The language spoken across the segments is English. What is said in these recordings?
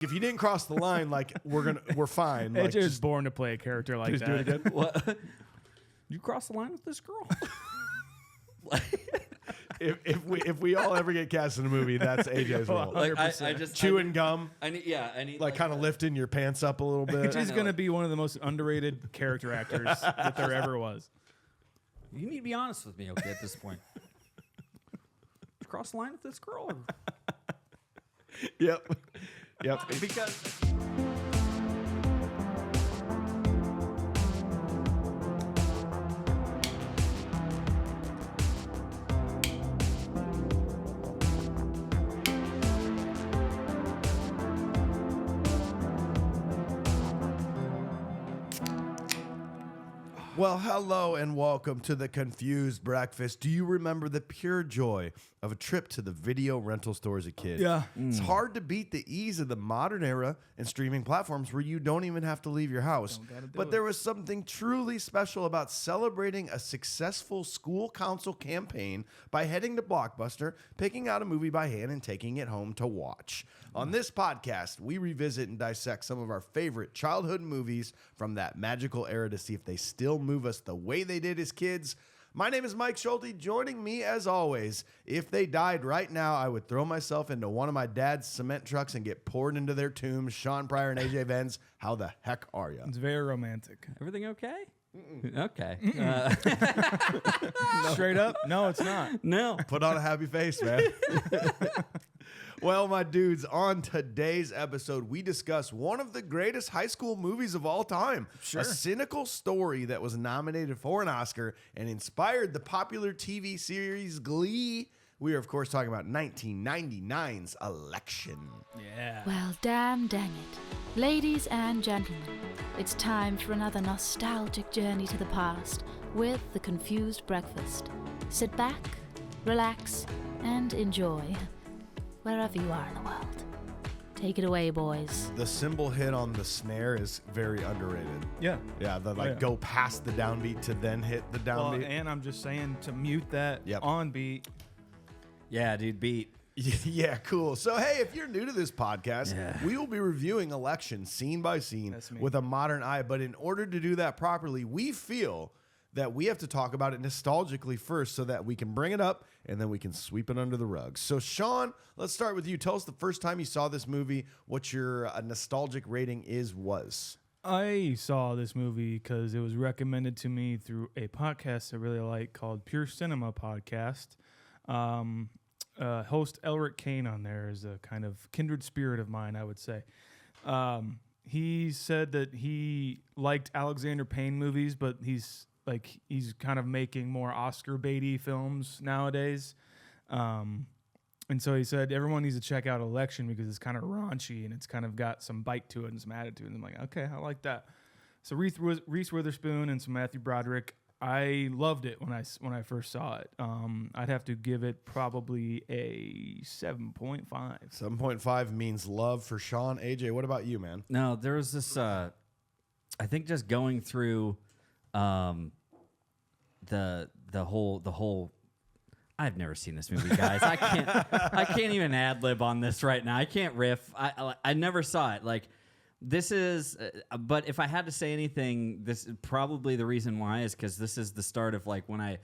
If you didn't cross the line, like we're fine. AJ Like, is born to play a character like that. do it again. What? You cross the line with this girl? If we all ever get cast in a movie, that's AJ's role. Like I 100%. just Chewing gum, I need like kind of lifting your pants up a little bit. AJ's going to be one of the most underrated character actors that there ever was. You need to be honest with me, okay? At this point, Did you cross the line with this girl? Yep. Because. Well, hello and welcome to the Confused Breakfast. Do you remember the pure joy of a trip to the video rental store as a kid? Yeah. It's hard to beat the ease of the modern era and streaming platforms where you don't even have to leave your house. But there was something truly special about celebrating a successful school council campaign by heading to Blockbuster, picking out a movie by hand, and taking it home to watch. On this podcast, we revisit and dissect some of our favorite childhood movies from that magical era to see if they still move us the way they did as kids. My name is Mike Schulte. Joining me as always, if they died right now, I would throw myself into one of my dad's cement trucks and get poured into their tombs. Sean Pryor and AJ Venz, how the heck are you? It's very romantic. Everything okay? Okay. Straight up? No, it's not. No. Put on a happy face, man. Well, my dudes, on today's episode, we discuss one of the greatest high school movies of all time. Sure. A cynical story that was nominated for an Oscar and inspired the popular TV series Glee. We are, of course, talking about 1999's Election. Yeah. Well, dang it. Ladies and gentlemen, it's time for another nostalgic journey to the past with The Confused Breakfast. Sit back, relax, and enjoy wherever you are in the world. Take it away, boys. The cymbal hit on the snare is very underrated. Yeah. Yeah, the yeah. go past the downbeat to then hit the Well, downbeat. and I'm just saying to mute that Yep. on beat. Yeah, dude, beat. Yeah, cool. So, hey, if you're new to this podcast, Yeah. we will be reviewing Election scene by scene That's me. with a modern eye. But in order to do that properly, we feel that we have to talk about it nostalgically first so that we can bring it up and then we can sweep it under the rug. So, Sean, let's start with you. Tell us the first time you saw this movie, what your nostalgic rating was. I saw this movie because it was recommended to me through a podcast I really like called Pure Cinema Podcast. Host Elworthy Kane on there is a kind of kindred spirit of mine, I would say. He said that he liked Alexander Payne movies, but he's kind of making more Oscar baity films nowadays. And so he said everyone needs to check out Election because it's kind of raunchy and it's kind of got some bite to it and some attitude. And I'm like, okay, I like that. So Reese Witherspoon and some Matthew Broderick. I loved it when I first saw it. I'd have to give it probably a 7.5. 7.5 means love for Sean. AJ, what about you, man? No, there was this. I think just going through, the whole. I've never seen this movie, guys. I can't even ad lib on this right now. I can't riff. I never saw it. Like. This is, but if I had to say anything, this is probably the reason why is because this is the start of like when I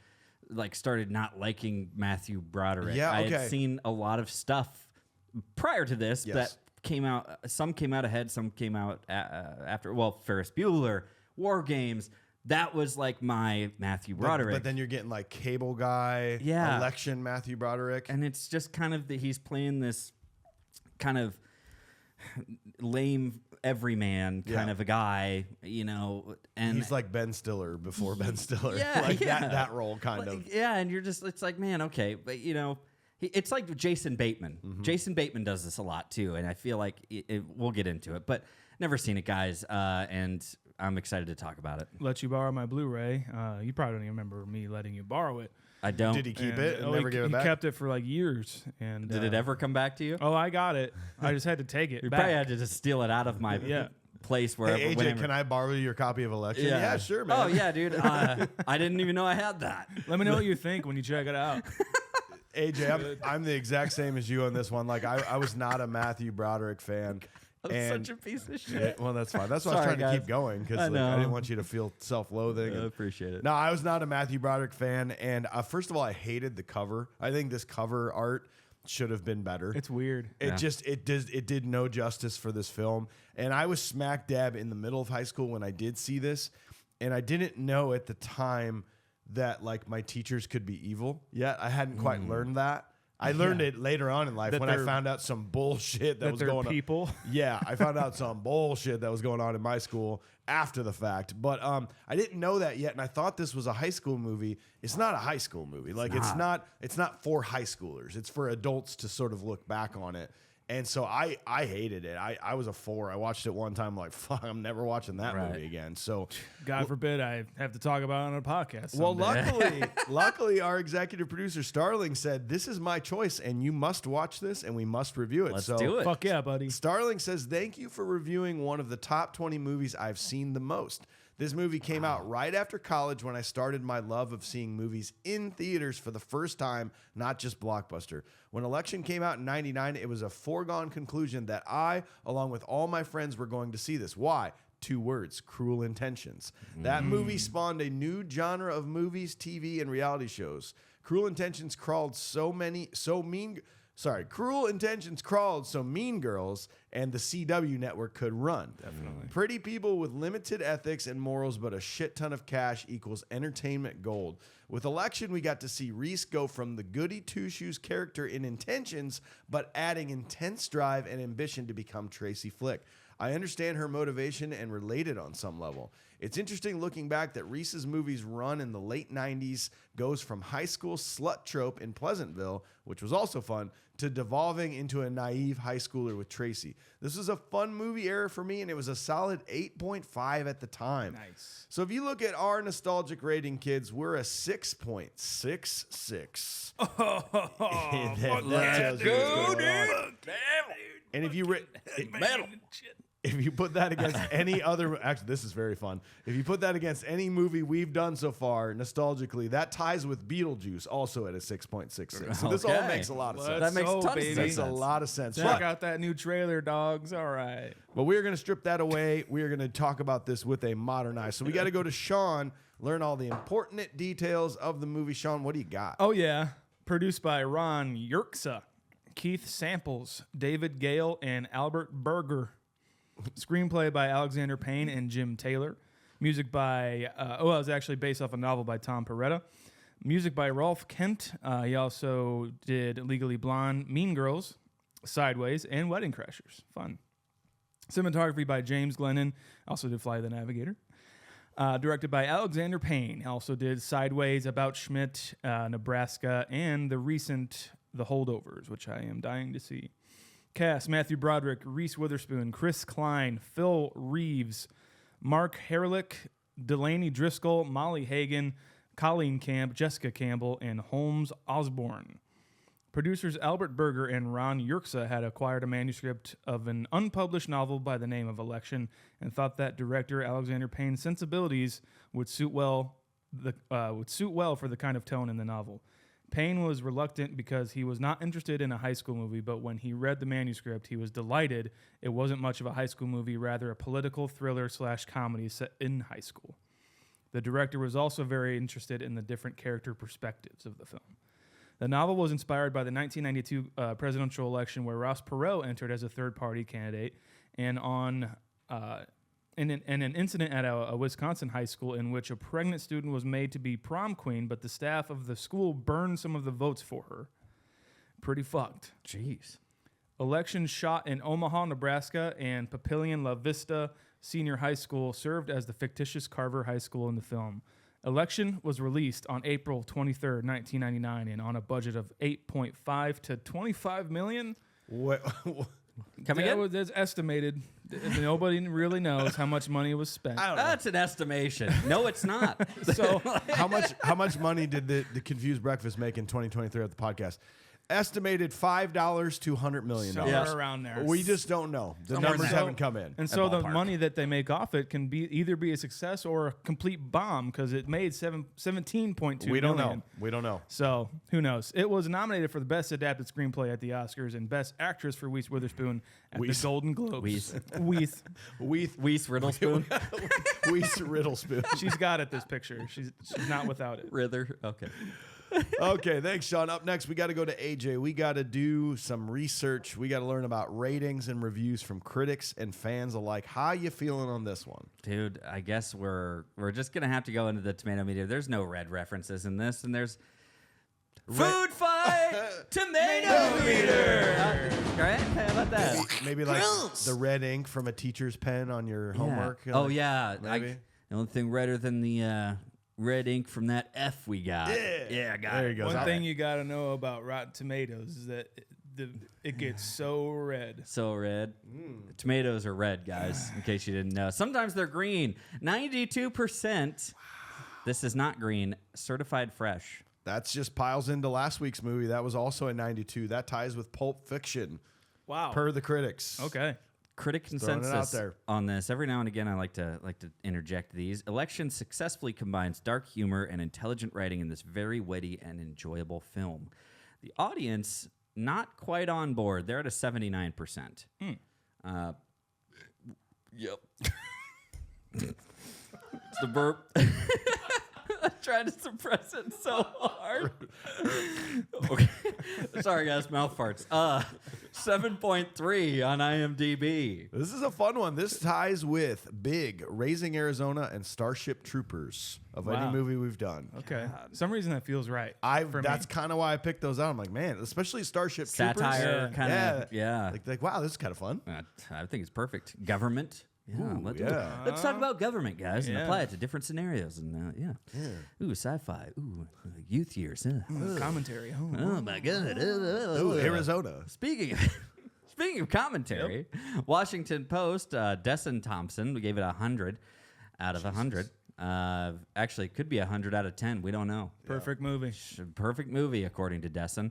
started not liking Matthew Broderick. Yeah, I okay. had seen a lot of stuff prior to this Yes. that came out. Some came out ahead, some came out after. Well, Ferris Bueller, War Games. That was like my Matthew Broderick. But then you're getting like Cable Guy, Yeah. Election, Matthew Broderick. And it's just kind of he's playing this kind of lame everyman kind of a guy, you know, and he's like Ben Stiller before Ben Stiller. Yeah, like yeah. that role kind of. Yeah, and you're just, it's like, man, okay, but you know, it's like Jason Bateman. Mm-hmm. Jason Bateman does this a lot too, and I feel like we'll get into it, but never seen it, guys, and I'm excited to talk about it. Let you borrow my Blu-ray. You probably don't even remember me letting you borrow it. I don't. Did he keep it and never give it back? He kept it for like years. And Did it ever come back to you? Oh, I got it. I just had to take it You back. probably had to just steal it out of my place wherever. Hey, AJ, whenever. can I borrow your copy of Election? Yeah, sure, man. Oh yeah, dude. I didn't even know I had that. Let me know what you think when you check it out. AJ, I'm the exact same as you on this one. Like, I was not a Matthew Broderick fan. Such a piece of shit. Well, that's fine. That's why I was Sorry, trying to guys. keep going because I I know. didn't want you to feel self-loathing. I appreciate it. No, I was not a Matthew Broderick fan, and first of all, I hated the cover. I think this cover art should have been better. It's weird. It did no justice for this film, and I was smack dab in the middle of high school when I did see this, and I didn't know at the time that like my teachers could be evil yet. I hadn't quite learned that. I learned it later on in life That when I found out some bullshit that was going on. People. Yeah, I found out some bullshit that was going on in my school after the fact. But I didn't know that yet, and I thought this was a high school movie. It's not a high school movie. Like it's not for high schoolers. It's for adults to sort of look back on it. And so I hated it. I was a 4. I watched it one time like, fuck, I'm never watching that movie again. So God forbid I have to talk about it on a podcast. well, someday. luckily, our executive producer Starling said, "This is my choice, and you must watch this, and we must review it." Let's so do it. Fuck yeah, buddy. Starling says, "Thank you for reviewing one of the top 20 movies I've seen the most. This movie came out right after college when I started my love of seeing movies in theaters for the first time, not just Blockbuster. When Election came out in 99, it was a foregone conclusion that I, along with all my friends, were going to see this. Why? 2 words, Cruel Intentions. That movie spawned a new genre of movies, TV, and reality shows. Cruel Intentions crawled so Mean Girls and the CW network could run. Definitely. Pretty people with limited ethics and morals, but a shit ton of cash equals entertainment gold. With Election, we got to see Reese go from the goody two-shoes character in Intentions, but adding intense drive and ambition to become Tracy Flick. I understand her motivation and relate it on some level. It's interesting looking back that Reese's movies run in the late 90s goes from high school slut trope in Pleasantville, which was also fun, to devolving into a naive high schooler with Tracy. This was a fun movie era for me, and it was a solid 8.5 at the time. Nice. So if you look at our nostalgic rating, kids, we're a 6.66. Let's go, dude. And if you if you put that against any other, actually, this is very fun. If you put that against any movie we've done so far, nostalgically, that ties with Beetlejuice, also at a 6.66. So this all makes a lot of sense. That makes a ton of baby. sense. Makes a lot of sense. Check out that new trailer, dogs. All right. But we're going to strip that away. We are going to talk about this with a modern eye. So we got to go to Sean, learn all the important details of the movie. Sean, what do you got? Oh, yeah. Produced by Ron Yerxa, Keith Samples, David Gale, and Albert Berger. Screenplay by Alexander Payne and Jim Taylor. Music by, it was actually based off a novel by Tom Peretta. Music by Rolf Kent. He also did Legally Blonde, Mean Girls, Sideways, and Wedding Crashers. Fun. Cinematography by James Glennon. Also did Fly the Navigator. Directed by Alexander Payne. Also did Sideways, About Schmidt, Nebraska, and the recent The Holdovers, which I am dying to see. Cast: Matthew Broderick, Reese Witherspoon, Chris Klein, Phil Reeves, Mark Herlick, Delaney Driscoll, Molly Hagan, Colleen Camp, Jessica Campbell, and Holmes Osborne. Producers Albert Berger and Ron Yerxa had acquired a manuscript of an unpublished novel by the name of Election and thought that director Alexander Payne's sensibilities would suit well for the kind of tone in the novel. Payne was reluctant because he was not interested in a high school movie, but when he read the manuscript, he was delighted it wasn't much of a high school movie, rather a political thriller/comedy set in high school. The director was also very interested in the different character perspectives of the film. The novel was inspired by the 1992 presidential election where Ross Perot entered as a third-party candidate, and in an incident at a Wisconsin high school in which a pregnant student was made to be prom queen, but the staff of the school burned some of the votes for her. Pretty fucked. Jeez. Election shot in Omaha, Nebraska, and Papillion La Vista Senior High School served as the fictitious Carver High School in the film. Election was released on April 23rd, 1999, and on a budget of $8.5 to $25 million. What? That's estimated. Nobody really knows how much money was spent. I don't know. That's an estimation. No, it's not. So How much money did the Confused Breakfast make in 2023 at the podcast? estimated $5 to $100 million. Somewhere around there. We just don't know. The Somewhere numbers in there. haven't come in. And so the money that they make off it can be either be a success or a complete bomb because it made 17.2 We don't million. know. We don't know. So who knows? It was nominated for the Best Adapted Screenplay at the Oscars and Best Actress for Reese Witherspoon at the Golden Globes. Weiss Riddlespoon. Weiss Riddlespoon. She's got it, this picture. She's not without it. Rither. Okay. Okay, thanks, Sean. Up next, we got to go to AJ. We got to do some research. We got to learn about ratings and reviews from critics and fans alike. How you feeling on this one? Dude, I guess we're just going to have to go into the tomato meter. There's no red references in this, and there's food fight tomato meter. Right? How about that? Maybe like the red ink from a teacher's pen on your homework. Yeah. Oh, yeah. Maybe. The only thing redder than the red ink from that F we got. Yeah, I got There it. you go. One thing you got to know about Rotten Tomatoes is that it gets so red. So red. Tomatoes are red, guys, in case you didn't know. Sometimes they're green. 92%. This is not green. Certified fresh. That's just piles into last week's movie. That was also a 92. That ties with Pulp Fiction. Wow. Per the critics. Okay. Critic throwing it out consensus there. on this. Every now and again, I like to interject these. Election successfully combines dark humor and intelligent writing in this very witty and enjoyable film. The audience, not quite on board. They're at a 79%. Yep. It's the burp. I tried to suppress it so hard. Okay. Sorry, guys. Mouth farts. 7.3 on IMDb. This is a fun one. This ties with Big, Raising Arizona, and Starship Troopers of any movie we've done. Okay. Some reason that feels right. That's kind of why I picked those out. I'm like, man, especially Starship Troopers. Satire, kind of. Yeah. Like, wow, this is kind of fun. I think it's perfect. Government. Yeah, Ooh, let's talk about government, guys, and apply it to different scenarios. And ooh, sci-fi. Ooh, youth years. Commentary. Oh my God. Ooh, Arizona. Speaking of commentary, Washington Post, Desson Thompson, we gave it 100 out of 100. Actually, it could be 100 out of 10. We don't know. Perfect movie. Perfect movie, according to Desson.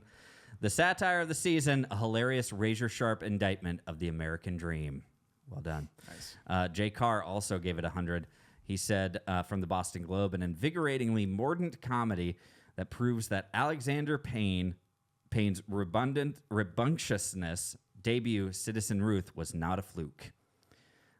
The satire of the season, a hilarious razor-sharp indictment of the American dream. Well done. Nice. Jay Carr also gave it 100. He said from the Boston Globe, an invigoratingly mordant comedy that proves that Alexander Payne's rambunctiousness debut, Citizen Ruth, was not a fluke.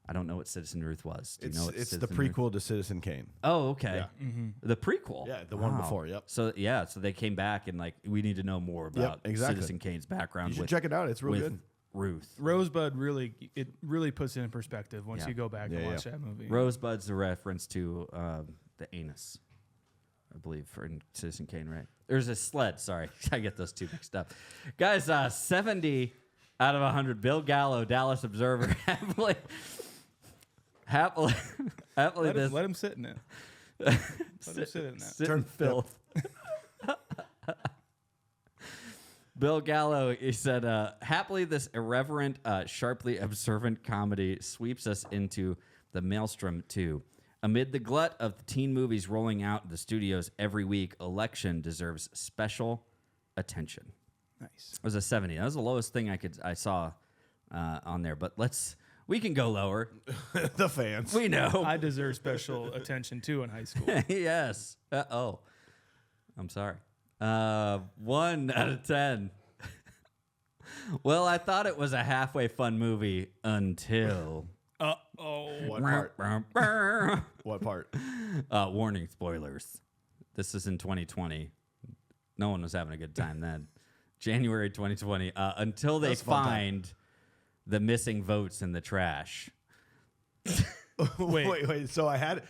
I don't know what Citizen Ruth was. Do you know what It's the Citizen Ruth? prequel to Citizen Kane. Oh, okay. Yeah. The prequel. Yeah, the one before, yep. So they came back and we need to know more about exactly. Citizen Kane's background. You should check it out. It's real good. Ruth. Rosebud really puts it in perspective once you go back and watch that movie. Rosebud's a reference to the anus, I believe, in Citizen Kane, right? There's a sled. Sorry, I get those two mixed up. Guys, 70 out of 100. Bill Gallo, Dallas Observer, happily let him sit in it. Let him sit in that. Turn filth. Bill Gallo, he said, happily this irreverent, sharply observant comedy sweeps us into the maelstrom, too. Amid the glut of the teen movies rolling out in the studios every week, Election deserves special attention. Nice. It was a 70. That was the lowest thing I saw on there, but we can go lower. The fans. We know. I deserve special attention, too, in high school. Yes. I'm sorry. 1 out of 10. Well, I thought it was a halfway fun movie until. What part? What part? Warning, spoilers. This is in 2020. No one was having a good time then. January 2020. Until they find the missing votes in the trash. Wait. So I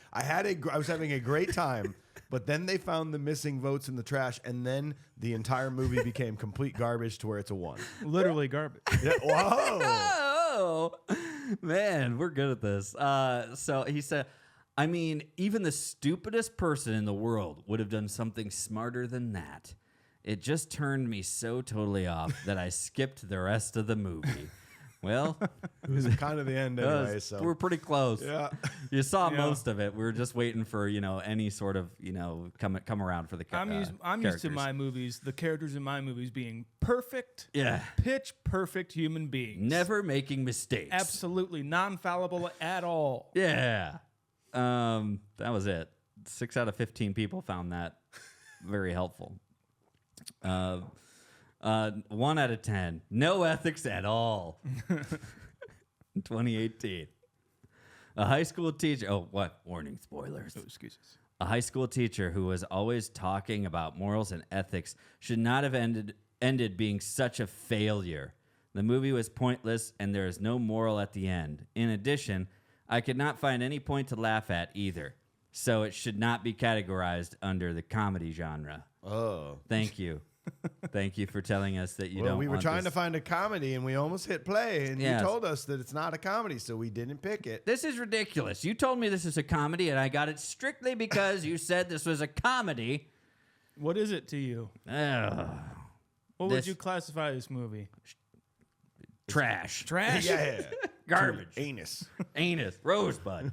was having a great time. But then they found the missing votes in the trash, and then the entire movie became complete garbage to where it's a 1. Literally garbage. Yeah, whoa. Oh, man, we're good at this. So he said, I mean, even the stupidest person in the world would have done something smarter than that. It just turned me so totally off that I skipped the rest of the movie. Well, It was kind of the end anyway. So we're pretty close. yeah. You saw most of it. We were just waiting for any sort of come around for the. I'm used to my movies, the characters in my movies being perfect, pitch perfect human beings, never making mistakes, absolutely non-fallible at all. Yeah, that was it. 6 out of 15 people found that very helpful. 1 out of 10, no ethics at all. 2018. A high school teacher. Oh, what? Warning, spoilers. Oh, excuses. A high school teacher who was always talking about morals and ethics should not have ended being such a failure. The movie was pointless, and there is no moral at the end. In addition, I could not find any point to laugh at either, so it should not be categorized under the comedy genre. Oh. Thank you. Thank you for telling us that you Well, don't. we were want trying this. to find a comedy, and we almost hit play, and Yes. you told us that it's not a comedy, so we didn't pick it. This is ridiculous. You told me this is a comedy, and I got it strictly because you said this was a comedy. What is it to you? Ugh. What This- would you classify this movie? Trash. Trash? Yeah. Garbage. Anus. Anus. Rosebud.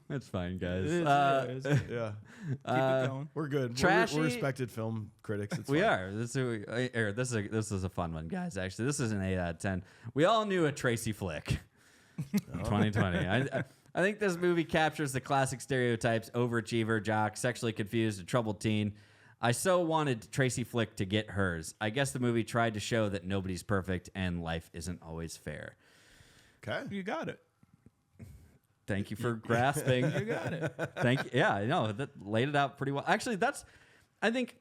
That's fine, guys. It is, Yeah. Keep it going. We're good. Trashy- We're respected film critics. It's We fine. are. This is a fun one, guys. Actually, this is an 8 out of 10. We all knew a Tracy flick. 2020. I think this movie captures the classic stereotypes: overachiever, jock, sexually confused, and troubled teen. I so wanted Tracy Flick to get hers. I guess the movie tried to show that nobody's perfect and life isn't always fair. Okay. You got it. Thank you for grasping. You got it. Thank you. Yeah, I know that laid it out pretty well. Actually, I think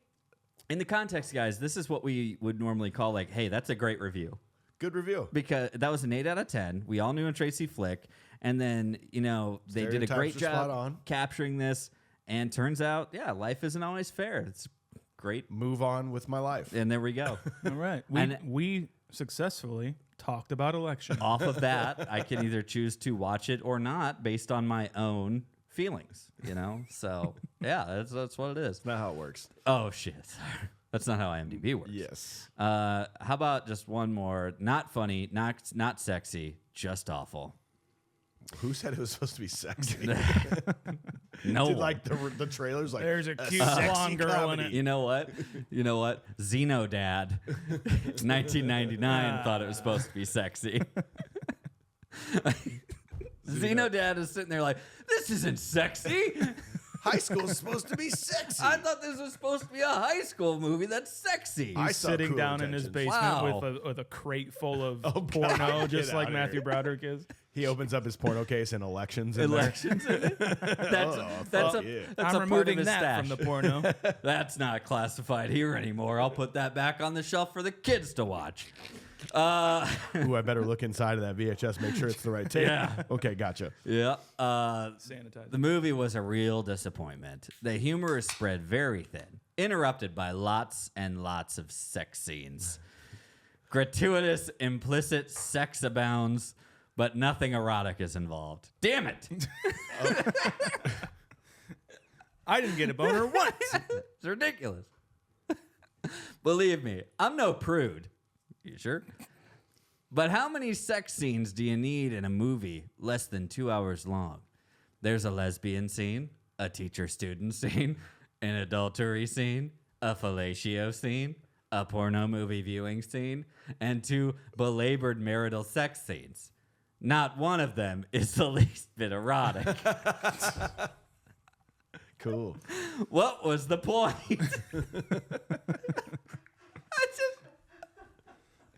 in the context, guys, this is what we would normally call like, hey, that's a great review. Good review. Because that was an 8 out of 10. We all knew a Tracy Flick. And then, they did a Stereotypes great were spot job on. capturing this. And turns out, yeah, life isn't always fair. It's great. Move on with my life. And there we go. All right. We successfely talked about election. Off of that, I can either choose to watch it or not based on my own feelings, So, yeah, that's what it is. That's not how it works. Oh, shit. That's not how IMDb works. Yes. How about just one more? Not funny, not sexy, just awful. Who said it was supposed to be sexy? No Did one. the trailers like There's a cute sexy blonde girl comedy. in it. You know what? Xeno Dad, 1999, thought it was supposed to be sexy. Xeno Dad is sitting there like, this isn't sexy. High school is supposed to be sexy. I thought this was supposed to be a high school movie that's sexy. I He's saw sitting Cruel down in his Intentions. basement Wow. with a crate full of God, porno, get just like outta Matthew here. Broderick is. He opens up his porno case and elections in Elections in it. That's fuck a yeah. that's I'm a part of removing his that stash. from the porno. That's not classified here anymore. I'll put that back on the shelf for the kids to watch. there. Ooh, I better look inside of that VHS, make sure it's the right tape. Yeah. Okay, gotcha. Yeah. Sanitize. The movie was a real disappointment. The humor is spread very thin, interrupted by lots and lots of sex scenes. Gratuitous, implicit sex abounds, but nothing erotic is involved. Damn it! I didn't get a boner once. It's ridiculous. Believe me, I'm no prude. You sure? But how many sex scenes do you need in a movie less than 2 hours long? There's a lesbian scene, a teacher-student scene, an adultery scene, a fellatio scene, a porno movie viewing scene, and 2 belabored marital sex scenes. Not one of them is the least bit erotic. Cool. What was the point?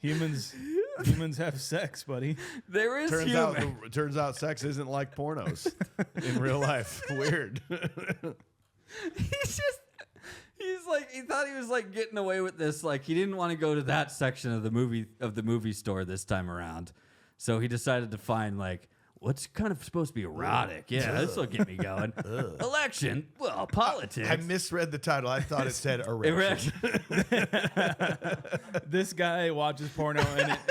Humans have sex, buddy. There is humor. Turns out sex isn't like pornos in real life. Weird. He thought he was like getting away with this. Like he didn't want to go to that section of the movie store this time around. So he decided to find like what's kind of supposed to be erotic. Yeah, this will get me going. Election, well, politics. I misread the title. I thought it said erection. This guy watches porno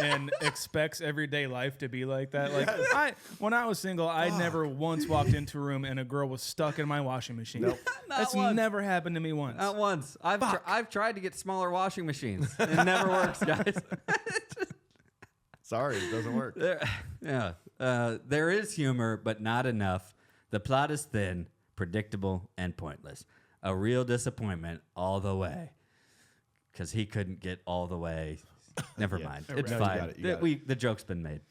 and expects everyday life to be like that. Like when I was single, I never once walked into a room and a girl was stuck in my washing machine. Nope. That's once. never happened to me once. Not once. I've tried to get smaller washing machines. It never works, guys. Sorry, it doesn't work. There is humor, but not enough. The plot is thin, predictable, and pointless. A real disappointment all the way. Because he couldn't get all the way. Never mind. It's No, fine. you got it. The joke's been made.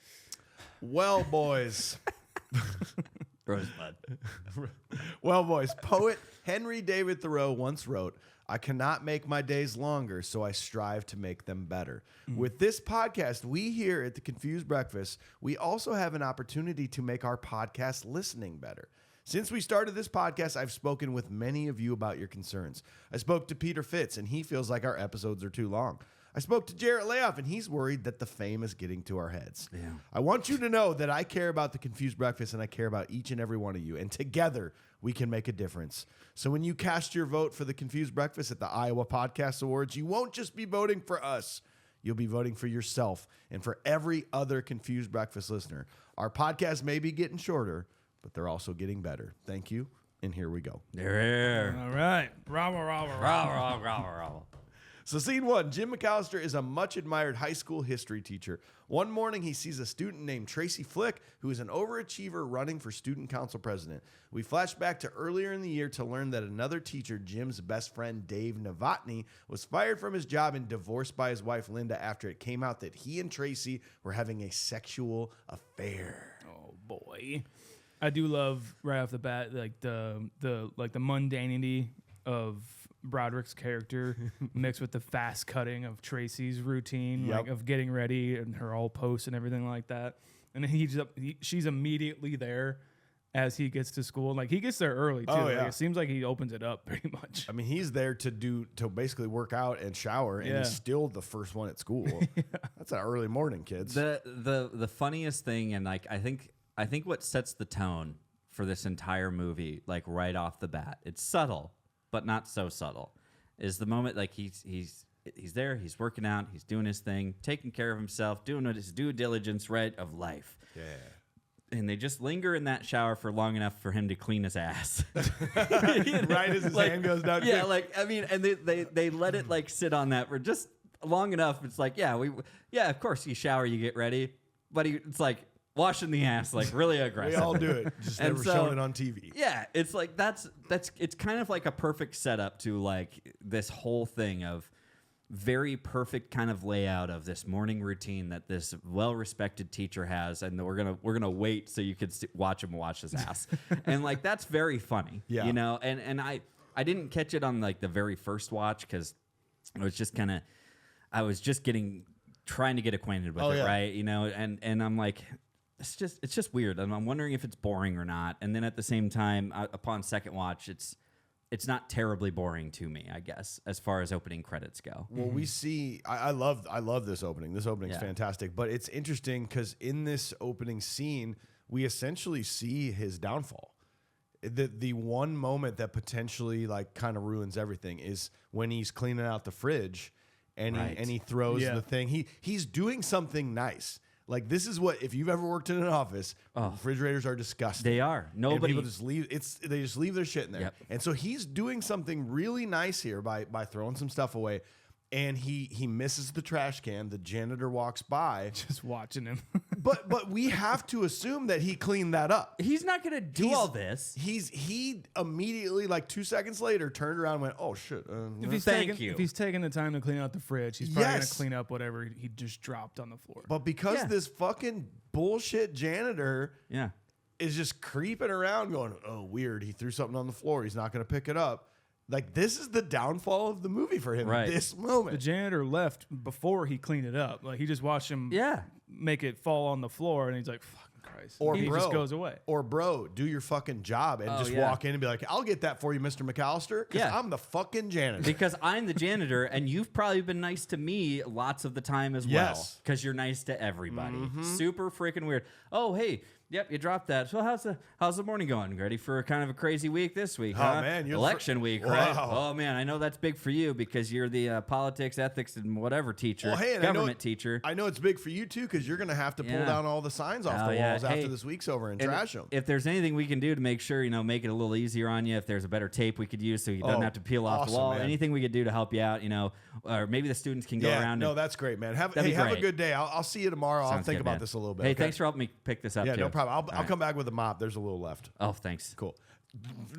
Well, boys. Rosebud. Well, boys, poet Henry David Thoreau once wrote, "I cannot make my days longer, so I strive to make them better." With this podcast, we here at the Confused Breakfast, we also have an opportunity to make our podcast listening better. Since we started this podcast, I've spoken with many of you about your concerns. I spoke to Peter Fitz, and he feels like our episodes are too long. I spoke to Jarrett Layoff, and he's worried that the fame is getting to our heads. Yeah. I want you to know that I care about the Confused Breakfast, and I care about each and every one of you. And together, we can make a difference. So when you cast your vote for the Confused Breakfast at the Iowa Podcast Awards, you won't just be voting for us. You'll be voting for yourself and for every other Confused Breakfast listener. Our podcast may be getting shorter, but they're also getting better. Thank you, and here we go. There. All right. So scene one, Jim McAllister is a much admired high school history teacher. One morning, he sees a student named Tracy Flick, who is an overachiever running for student council president. We flash back to earlier in the year to learn that another teacher, Jim's best friend Dave Novotny, was fired from his job and divorced by his wife Linda after it came out that he and Tracy were having a sexual affair. Oh boy. I do love right off the bat like the mundanity of Broderick's character mixed with the fast cutting of Tracy's routine, Yep. like of getting ready and her all posts and everything like that. And then she's immediately there as he gets to school. Like he gets there early too. Oh, Like, yeah. it seems like he opens it up pretty much. I mean, he's there to basically work out and shower, and Yeah. he's still the first one at school. That's an early morning, kids. The funniest thing, and like I think what sets the tone for this entire movie, like right off the bat, it's subtle, but not so subtle, is the moment like he's there, he's working out, he's doing his thing, taking care of himself, doing his due diligence, right, of life. Yeah. And they just linger in that shower for long enough for him to clean his ass. Right as his hand goes down. Yeah, like I mean, and they let it like sit on that for just long enough. It's like, yeah, of course you shower, you get ready, but it's like washing the ass, like really aggressive. We all do it, just And never so- showing it on TV. Yeah, it's like it's kind of like a perfect setup to like this whole thing of very perfect kind of layout of this morning routine that this well-respected teacher has, and we're gonna wait so you could watch him wash his ass, and like that's very funny, Yeah. you know. And I didn't catch it on like the very first watch because I was just trying to get acquainted with Oh, it, yeah. right? You know, and I'm like. It's just weird, and I'm wondering if it's boring or not. And then at the same time, upon second watch, it's not terribly boring to me, I guess, as far as opening credits go. Well, we see. I love this opening. This opening is Yeah. fantastic. But it's interesting because in this opening scene, we essentially see his downfall. The one moment that potentially like kind of ruins everything is when he's cleaning out the fridge, and Right. he throws Yeah. the thing. He's doing something nice. Like this is what if you've ever worked in an office, refrigerators are disgusting. They are. And Nobody people just leave. They just leave their shit in there. Yep. And so he's doing something really nice here by throwing some stuff away, and he misses the trash can. The janitor walks by, Just watching him. but we have to assume that he cleaned that up. He's not going to do all this. He immediately, like 2 seconds later, turned around and went, "Oh shit!" Thank you. If he's taking the time to clean out the fridge, he's probably Yes. gonna clean up whatever he just dropped on the floor. But because Yeah. this fucking bullshit janitor Yeah. is just creeping around, going, "Oh, weird. He threw something on the floor. He's not going to pick it up." Like this is the downfall of the movie for him. Right. This The moment. janitor left before he cleaned it up. Like he just watched him Yeah. make it fall on the floor, and he's like, "Fucking Christ!" Or he bro, just goes away. Or bro, do your fucking job and Oh, just yeah. walk in and be like, "I'll get that for you, Mr. McAllister, because Yeah. I'm the fucking janitor." Because I'm the janitor, and you've probably been nice to me lots of the time as well. Yes. Because you're nice to everybody. Super freaking weird. Oh, hey, Yep, you dropped that. So how's the morning going? Ready for kind of a crazy week this week? Oh, huh? man, election week, right? Wow. Oh man, I know that's big for you because you're the politics, ethics, and whatever teacher, Well, hey, and government teacher. I know it's big for you too because you're going to have to pull down all the signs off the walls after this week's over and trash them. If there's anything we can do to make sure make it a little easier on you, if there's a better tape we could use so you don't have to peel off the wall, man. anything we could do to help you out, or maybe the students can go around. No, that's great, man. Have a good day. I'll see you tomorrow. Sounds I'll think good, about man. this a little bit. Hey, okay? thanks for helping me pick this up. Yeah, too. no problem. I'll All come back with a mop. There's a little left. Oh, thanks. Cool.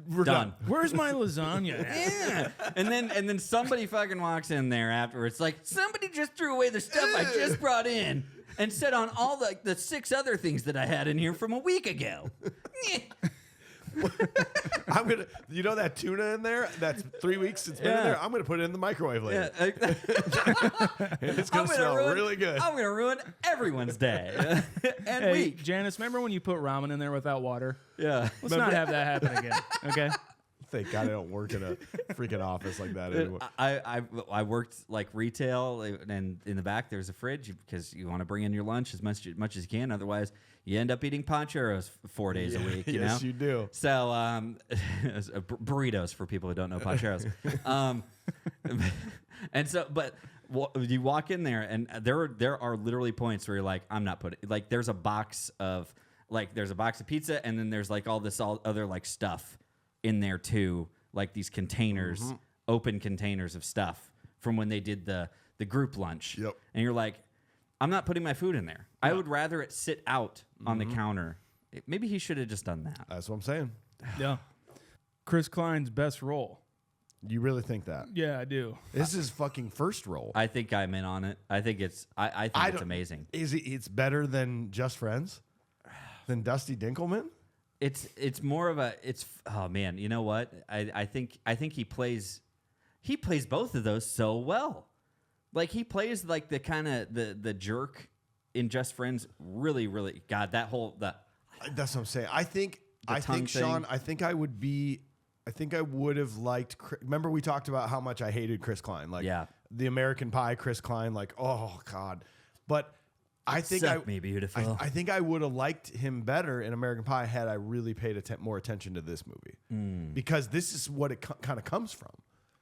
We're Done. Where's my lasagna? Yeah. and then somebody fucking walks in there afterwards like, somebody just threw away the stuff I just brought in and set on all the 6 other things that I had in here from a week ago. I'm gonna, that tuna in there. That's 3 weeks it's been in there. I'm gonna put it in the microwave later. Yeah. It's gonna smell really good. I'm gonna ruin everyone's day and week. Janice, remember when you put ramen in there without water? Yeah. Let's not have that happen again. Okay. Thank God I don't work in a freaking office like that anymore. I worked like retail, and in the back there's a fridge because you want to bring in your lunch as much as you can. Otherwise, you end up eating poncheros 4 days a week. Yes, you do. So burritos for people who don't know poncheros. And so, but you walk in there, and there are literally points where you're like, I'm not putting there's a box of pizza, and then there's like all other like stuff in there too, like these containers, open containers of stuff from when they did the group lunch. Yep. And you're like, I'm not putting my food in there. I would rather it sit out on the counter. Maybe he should have just done that. That's what I'm saying. Yeah. Chris Klein's best role. You really think that? Yeah, I do. This is fucking first role. I think I'm in on it. I think it's it's amazing. It's better than Just Friends? Than Dusty Dinkelman? It's more of a oh man, you know what? I think he plays both of those so well. Like he plays like the kind of the jerk in Just Friends really, really. God, that's what I'm saying. I think Sean, I think I would have liked. Remember we talked about how much I hated Chris Klein, like the American Pie Chris Klein, like oh god. But I think Suck me beautiful. I think I would have liked him better in American Pie had I really paid more attention to this movie, because this is what it kind of comes from.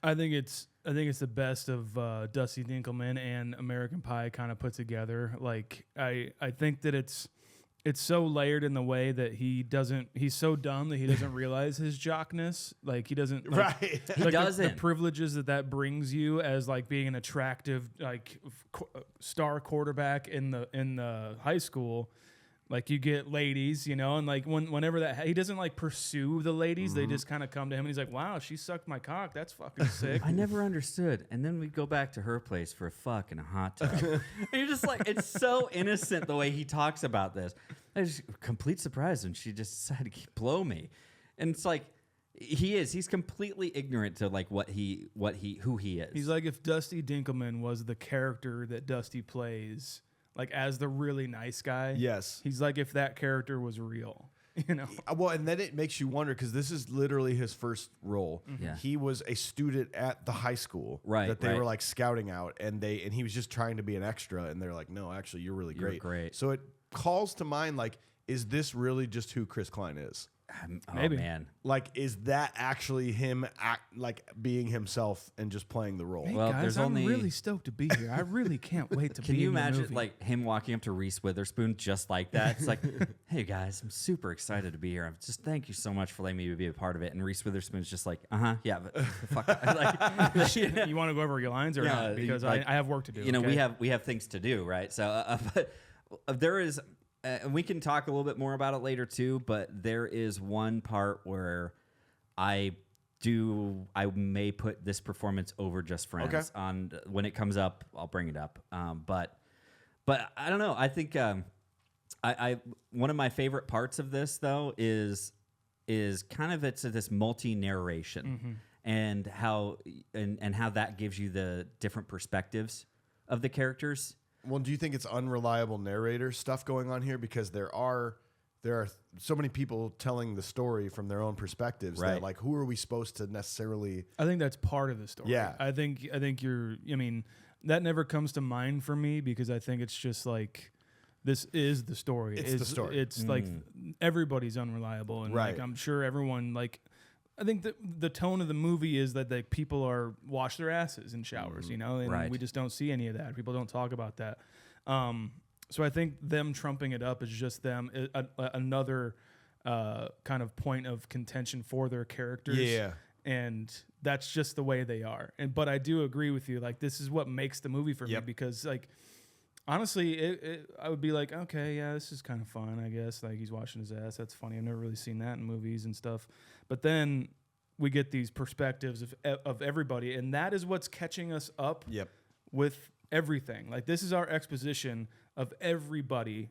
I think it's the best of Dusty Dinkelman and American Pie kind of put together. Like I think that it's so layered in the way that he's so dumb that he doesn't realize his jockness. Like he doesn't Right. He doesn't. The privileges that brings you as like being an attractive star quarterback in the high school. Like you get ladies, and like whenever he doesn't like pursue the ladies, they just kind of come to him and he's like, "Wow, she sucked my cock. That's fucking sick." I never understood. And then we'd go back to her place for a fuck in a hot tub. And you're just like, it's so innocent the way he talks about this. I was complete surprise when she just decided to blow me. And it's like he's completely ignorant to like who he is. He's like if Dusty Dinkelman was the character that Dusty plays, like as the really nice guy. Yes. He's like if that character was real, Well, and then it makes you wonder because this is literally his first role. Yeah. He was a student at the high school that they were like scouting out, and he was just trying to be an extra, and they're like, "No, actually, you're really great." Great. So it calls to mind like, is this really just who Chris Klein is? Maybe. Oh, man. Like, is that actually him being himself and just playing the role? Hey Well, guys, there's I'm only- really stoked to be here. I really can't wait to Can be you in your imagine movie. like him walking up to Reese Witherspoon just like that? It's like, hey guys, I'm super excited to be here. Just thank you so much for letting me be a part of it. And Reese Witherspoon's just like, yeah, but fuck. Like, You want to go over your lines or not? Because like, I have work to do. we have things to do, right? So, but there is. And we can talk a little bit more about it later too, but there is one part where I may put this performance over Just Friends. Okay. On when it comes up, I'll bring it up. But I don't know. I think I one of my favorite parts of this though is kind of it's this multi-narration and how that gives you the different perspectives of the characters. Well, do you think it's unreliable narrator stuff going on here? Because there are so many people telling the story from their own perspectives. Right. That, like, who are we supposed to necessarily? I think that's part of the story. Yeah. I think that never comes to mind for me because I think it's just like this is the story. It's the story. It's like everybody's unreliable, and like I'm sure everyone like. I think the tone of the movie is that like people are wash their asses in showers, you know, and we just don't see any of that. People don't talk about that. So I think them trumping it up is just them another kind of point of contention for their characters. Yeah. And that's just the way they are. But I do agree with you. Like, this is what makes the movie for me, because like, honestly, I would be like, okay, yeah, this is kind of fun, I guess. Like, he's washing his ass. That's funny. I've never really seen that in movies and stuff. But then we get these perspectives of everybody, and that is what's catching us up with everything. Like, this is our exposition of everybody.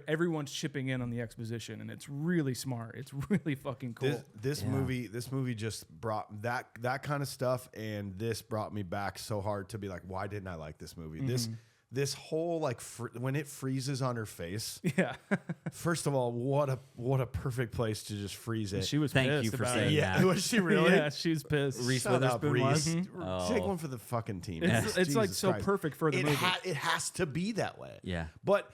Everyone's chipping in on the exposition, and it's really smart. It's really fucking cool. This movie just brought that kind of stuff, and this brought me back so hard to be like, why didn't I like this movie? This whole like when it freezes on her face. Yeah. First of all, what a perfect place to just freeze it. She was Thank pissed you for about saying it. that. Was she really? Yeah, she was pissed. Reese Shut up, Witherspoon Reese. was? Take one for the fucking team. It's like Jesus so Christ. perfect for the movie. It has to be that way. Yeah. But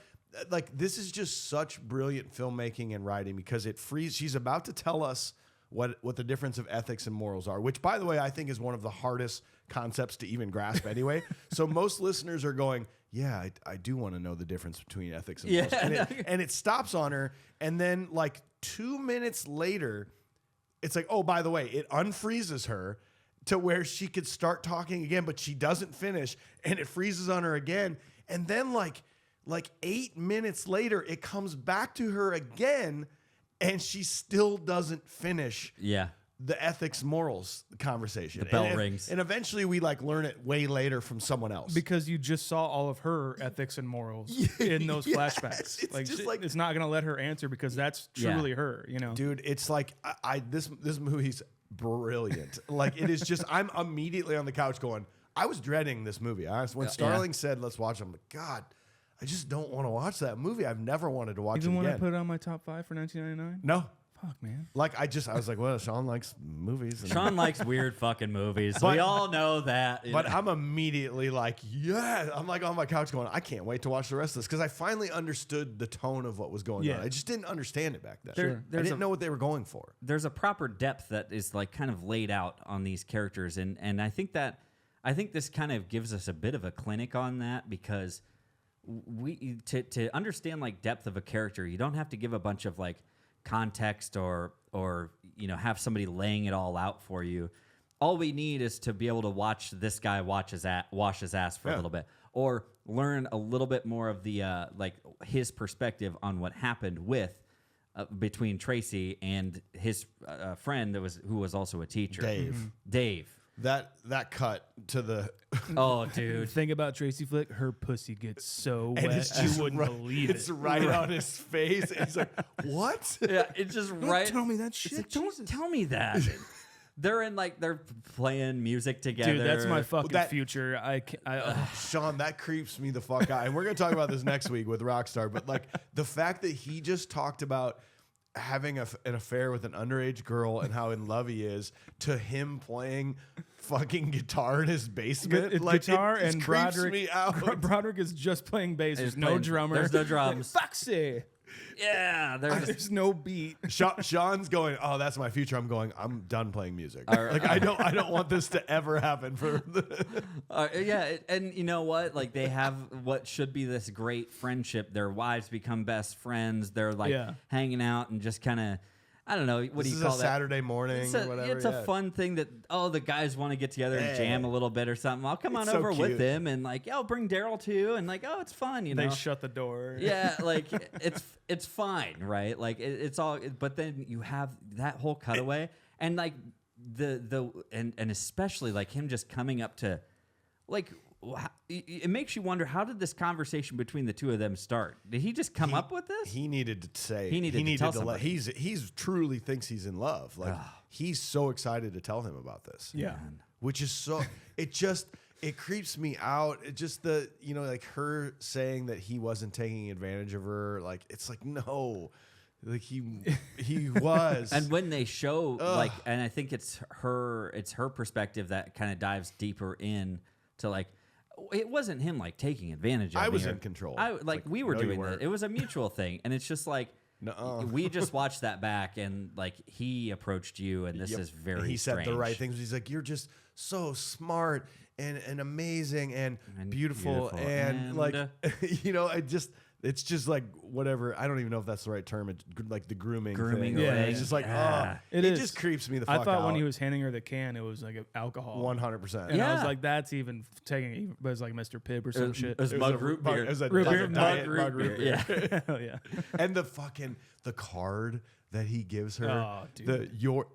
like, this is just such brilliant filmmaking and writing, because it frees. She's about to tell us what the difference of ethics and morals are, which, by the way, I think is one of the hardest concepts to even grasp anyway. So most listeners are going, yeah, I do want to know the difference between ethics and morals. And it stops on her. And then like 2 minutes later, it's like, oh, by the way, it unfreezes her to where she could start talking again, but she doesn't finish, and it freezes on her again. And then like 8 minutes later, it comes back to her again, and she still doesn't finish the ethics morals conversation. The bell rings. And eventually we like learn it way later from someone else. Because you just saw all of her ethics and morals in those flashbacks. It's Like, just like, it's not going to let her answer, because that's truly her, you know? dude, it's like this movie's brilliant. Like, it is just, I'm immediately on the couch going, I was dreading this movie. When Starling said, let's watch it, I'm like, God, I just don't want to watch that movie. I've never wanted to watch it Even when again. I put it on my top 5 for 1999? No. Fuck, man. Like, I was like, well, Sean likes movies. And Sean likes weird fucking movies. We all know that. But I'm immediately like, yeah. I'm like on my couch going, I can't wait to watch the rest of this, because I finally understood the tone of what was going on. I just didn't understand it back then. I didn't know what they were going for. There's a proper depth that is like kind of laid out on these characters, and I think this kind of gives us a bit of a clinic on that, because to understand like depth of a character, you don't have to give a bunch of like context or you know, have somebody laying it all out for you. All we need is to be able to watch this guy wash his ass for a little bit, or learn a little bit more of the like his perspective on what happened with between Tracy and his friend who was also a teacher, Dave. That cut to the oh, dude. The thing about Tracy Flick, her pussy gets so and wet, it's just you wouldn't believe it. It's right on his face. And he's like, what? Yeah, it's just right. Don't tell me that shit. Like, don't tell me that. They're playing music together. Dude, that's my fucking future. Sean, that creeps me the fuck out. And we're gonna talk about this next week with Rockstar. But like, the fact that he just talked about having an affair with an underage girl and how in love he is, to him playing fucking guitar in his basement. It's like, guitar, it and creeps Broderick. me out. Broderick is just playing bass. There's no drummer. There's no drums. Foxy. Yeah, There's no beat. Sean's going, oh, that's my future. I'm going, I'm done playing music. Like, I don't want this to ever happen for and you know what? Like, they have what should be this great friendship. Their wives become best friends. They're like hanging out and just kind of, I don't know, what do you call that? Saturday morning or whatever. It's a fun thing that, the guys want to get together and jam a little bit or something. I'll come on over with them, and like, I'll bring Daryl too, and like, it's fun, you know. They shut the door. Yeah, like, it's fine, right? Like, it's all, but then you have that whole cutaway, and like and especially like him just coming up to, like, it makes you wonder, how did this conversation between the two of them start? Did he just come up with this? He needed to say. He needed to tell somebody. He's truly thinks he's in love. Like, he's so excited to tell him about this. Yeah. Which is so. It creeps me out. It just like her saying that he wasn't taking advantage of her. Like, it's like, no. Like, he was. And when they show like, and I think it's her perspective that kind of dives deeper in to like, It wasn't him like taking advantage of me. I was in control. We were no, you doing weren't. that. It was a mutual thing, and it's just like we just watched that back, and like he approached you, and this is very. He said strange. the right things. He's like, you're just so smart and amazing and beautiful and like it's just like whatever. I don't even know if that's the right term. It's like the grooming thing. Yeah, It's just like it just creeps me the fuck out. I thought when he was handing her the can, it was like alcohol. 100%. And I was like, that's even taking. But it's like Mr. Pibb or some shit. It was mug root beer. It was a Root beer. diet Mug root beer. Yeah. Hell yeah. And the card that he gives her, Oh, dude.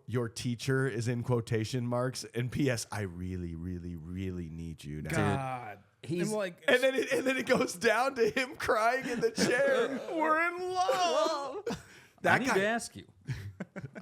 your teacher is in quotation marks, and P.S. I really, really, really need you now. God. He's like, And then it goes down to him crying in the chair. We're in love. I need to ask you.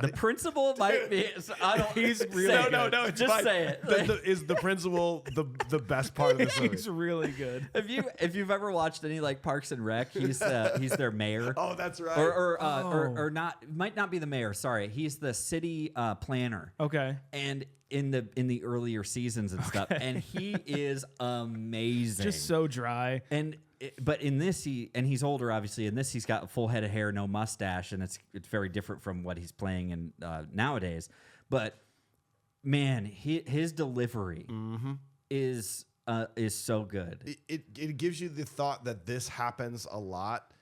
The principal might be. I don't. He's really say good. No, it's just fine. say it. Is the principal the best part of this movie? He's really good. If you've ever watched any like Parks and Rec, he's their mayor. Oh, that's right. Or not, might not be the mayor. Sorry, he's the city planner. Okay. And in the earlier seasons and stuff, and he is amazing. Just so dry. But in this, he's older, obviously. In this, he's got a full head of hair, no mustache, and it's very different from what he's playing in nowadays. But man, his delivery is so good. It gives you the thought that this happens a lot,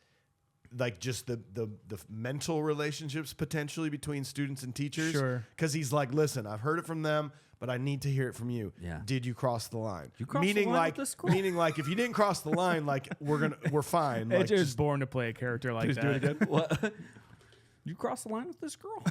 like just the mental relationships potentially between students and teachers. Sure. Because he's like, listen, I've heard it from them, but I need to hear it from you. Yeah. Did you cross the line? You crossed the line with this girl? Meaning like if you didn't cross the line, like we're fine. Like, AJ was born to play a character like just that. do it again. What? You crossed the line with this girl?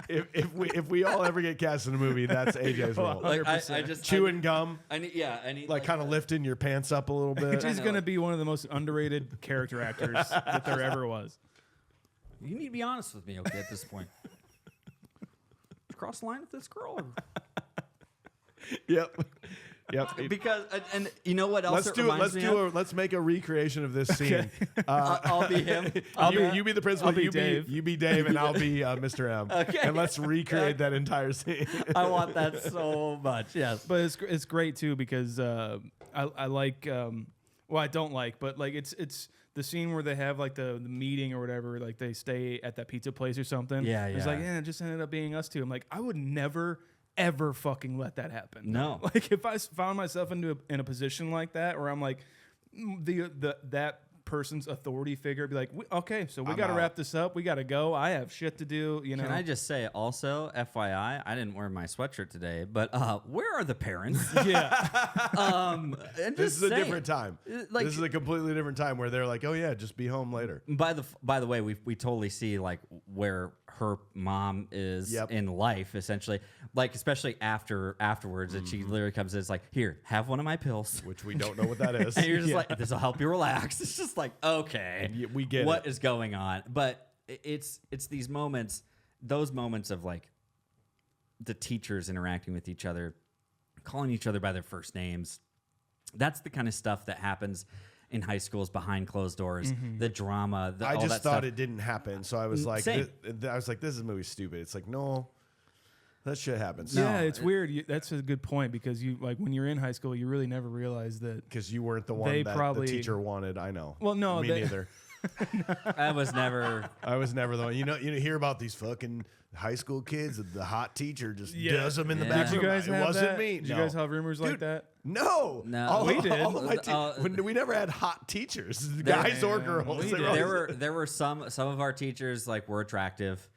If we all ever get cast in a movie, that's AJ's role. Like, I just Chewing gum, I need like kind of lifting your pants up a little bit. He's going to be one of the most underrated character actors that there ever was. You need to be honest with me, okay? At this point, you cross the line with this girl. Yep. Because and you know what else? Let's make a recreation of this scene. I'll be him. You be the principal. I'll be you Dave. be Dave, and I'll be Mr. M. Okay. And let's recreate that entire scene. I want that so much. Yes. But it's great too because I like well, I don't like, but like it's the scene where they have like the meeting or whatever, like they stay at that pizza place or something. Yeah, It's yeah. like, it just ended up being us two. I'm like, I would never ever fucking let that happen. No. Like if I found myself in a position like that where I'm like that person's authority figure, be like, okay, so we got to wrap this up. We got to go. I have shit to do. You know. Can I just say also, FYI, I didn't wear my sweatshirt today, but where are the parents? Yeah. And This just is a saying. different time. Like- This is a completely different time where they're like, oh yeah, just be home later. By the way, we totally see like where her mom is in life, essentially. Like especially afterwards, and she literally comes in, it's like, here, have one of my pills. Which we don't know what that is. And you're just like, this will help you relax. It's just like, okay, Yeah, we get what it. is going on. But it's these moments, those moments of like the teachers interacting with each other, calling each other by their first names. That's the kind of stuff that happens in high schools behind closed doors. The drama, I all just that thought stuff. it didn't happen, so I was like, Same. this is movie stupid. It's like, no, that shit happens. Yeah, it's weird. That's a good point because you like when you're in high school, you really never realize that. Because you weren't the one They that probably- the teacher wanted. I know. Well, no, me they- neither. I was never. I was never the one. You hear about these fucking high school kids. The hot teacher just does them in the Yeah. back Did you room. guys It have wasn't that? me. Did No. you guys have rumors like Dude, that? No, No. We did. All of my we never had hot teachers, guys or girls. we They did. were always- There were some of our teachers like were attractive.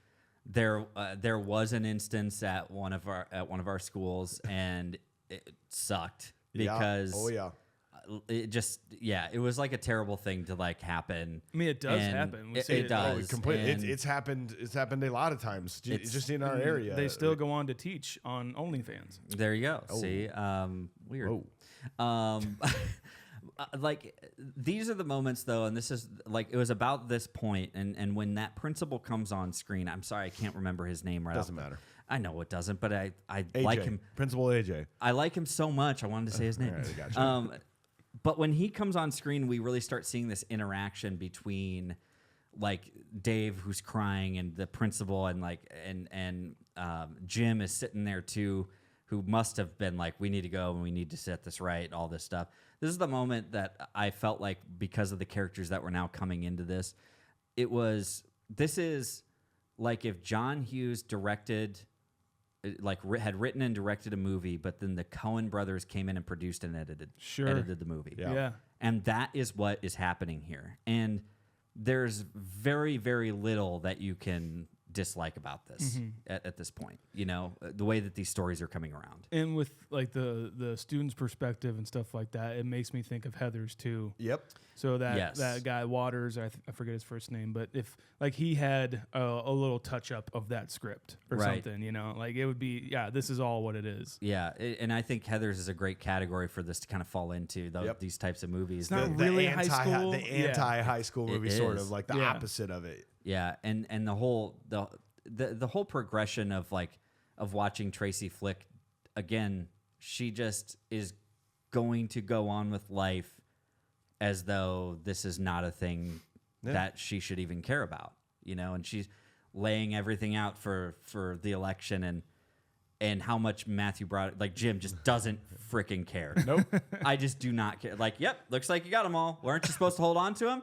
There was an instance at one of our schools, and it sucked because Oh yeah. it just it was like a terrible thing to like happen. I mean, it does And happen. We It, see it it. does. Completely. and It's happened. It's happened a lot of times. Just in our area. They still go on to teach on OnlyFans. There you go. See, weird. Whoa. Like these are the moments though, and this is like it was about this point, and when that principal comes on screen, I'm sorry I can't remember his name right. Doesn't off. matter. I know it doesn't, but I AJ, like him. Principal AJ. I like him so much. I wanted to say his name. right, I gotcha. But when he comes on screen, we really start seeing this interaction between like Dave, who's crying, and the principal, and like and Jim is sitting there too, who must have been like, we need to go and we need to set this right, all this stuff. This is the moment that I felt like, because of the characters that were now coming into this, this is like if John Hughes had written and directed a movie, but then the Coen brothers came in and produced and edited the movie. Yeah. And that is what is happening here. And there's very, very little that you can dislike about this at this point, the way that these stories are coming around. And with like the student's perspective and stuff like that, it makes me think of Heathers too. Yep. So that guy Waters, I forget his first name, but if like he had a little touch up of that script or something, like it would be, this is all what it is. Yeah, and I think Heathers is a great category for this to kind of fall into these types of movies. It's not really high school. The anti-high school movie, sort of like the opposite of it. Yeah, and the whole progression of watching Tracy Flick again, she just is going to go on with life as though this is not a thing that she should even care about, and she's laying everything out for the election and how much Matthew brought it. Like Jim just doesn't freaking care. Nope. I just do not care. Like, yep, looks like you got them all. Weren't you supposed to hold on to them?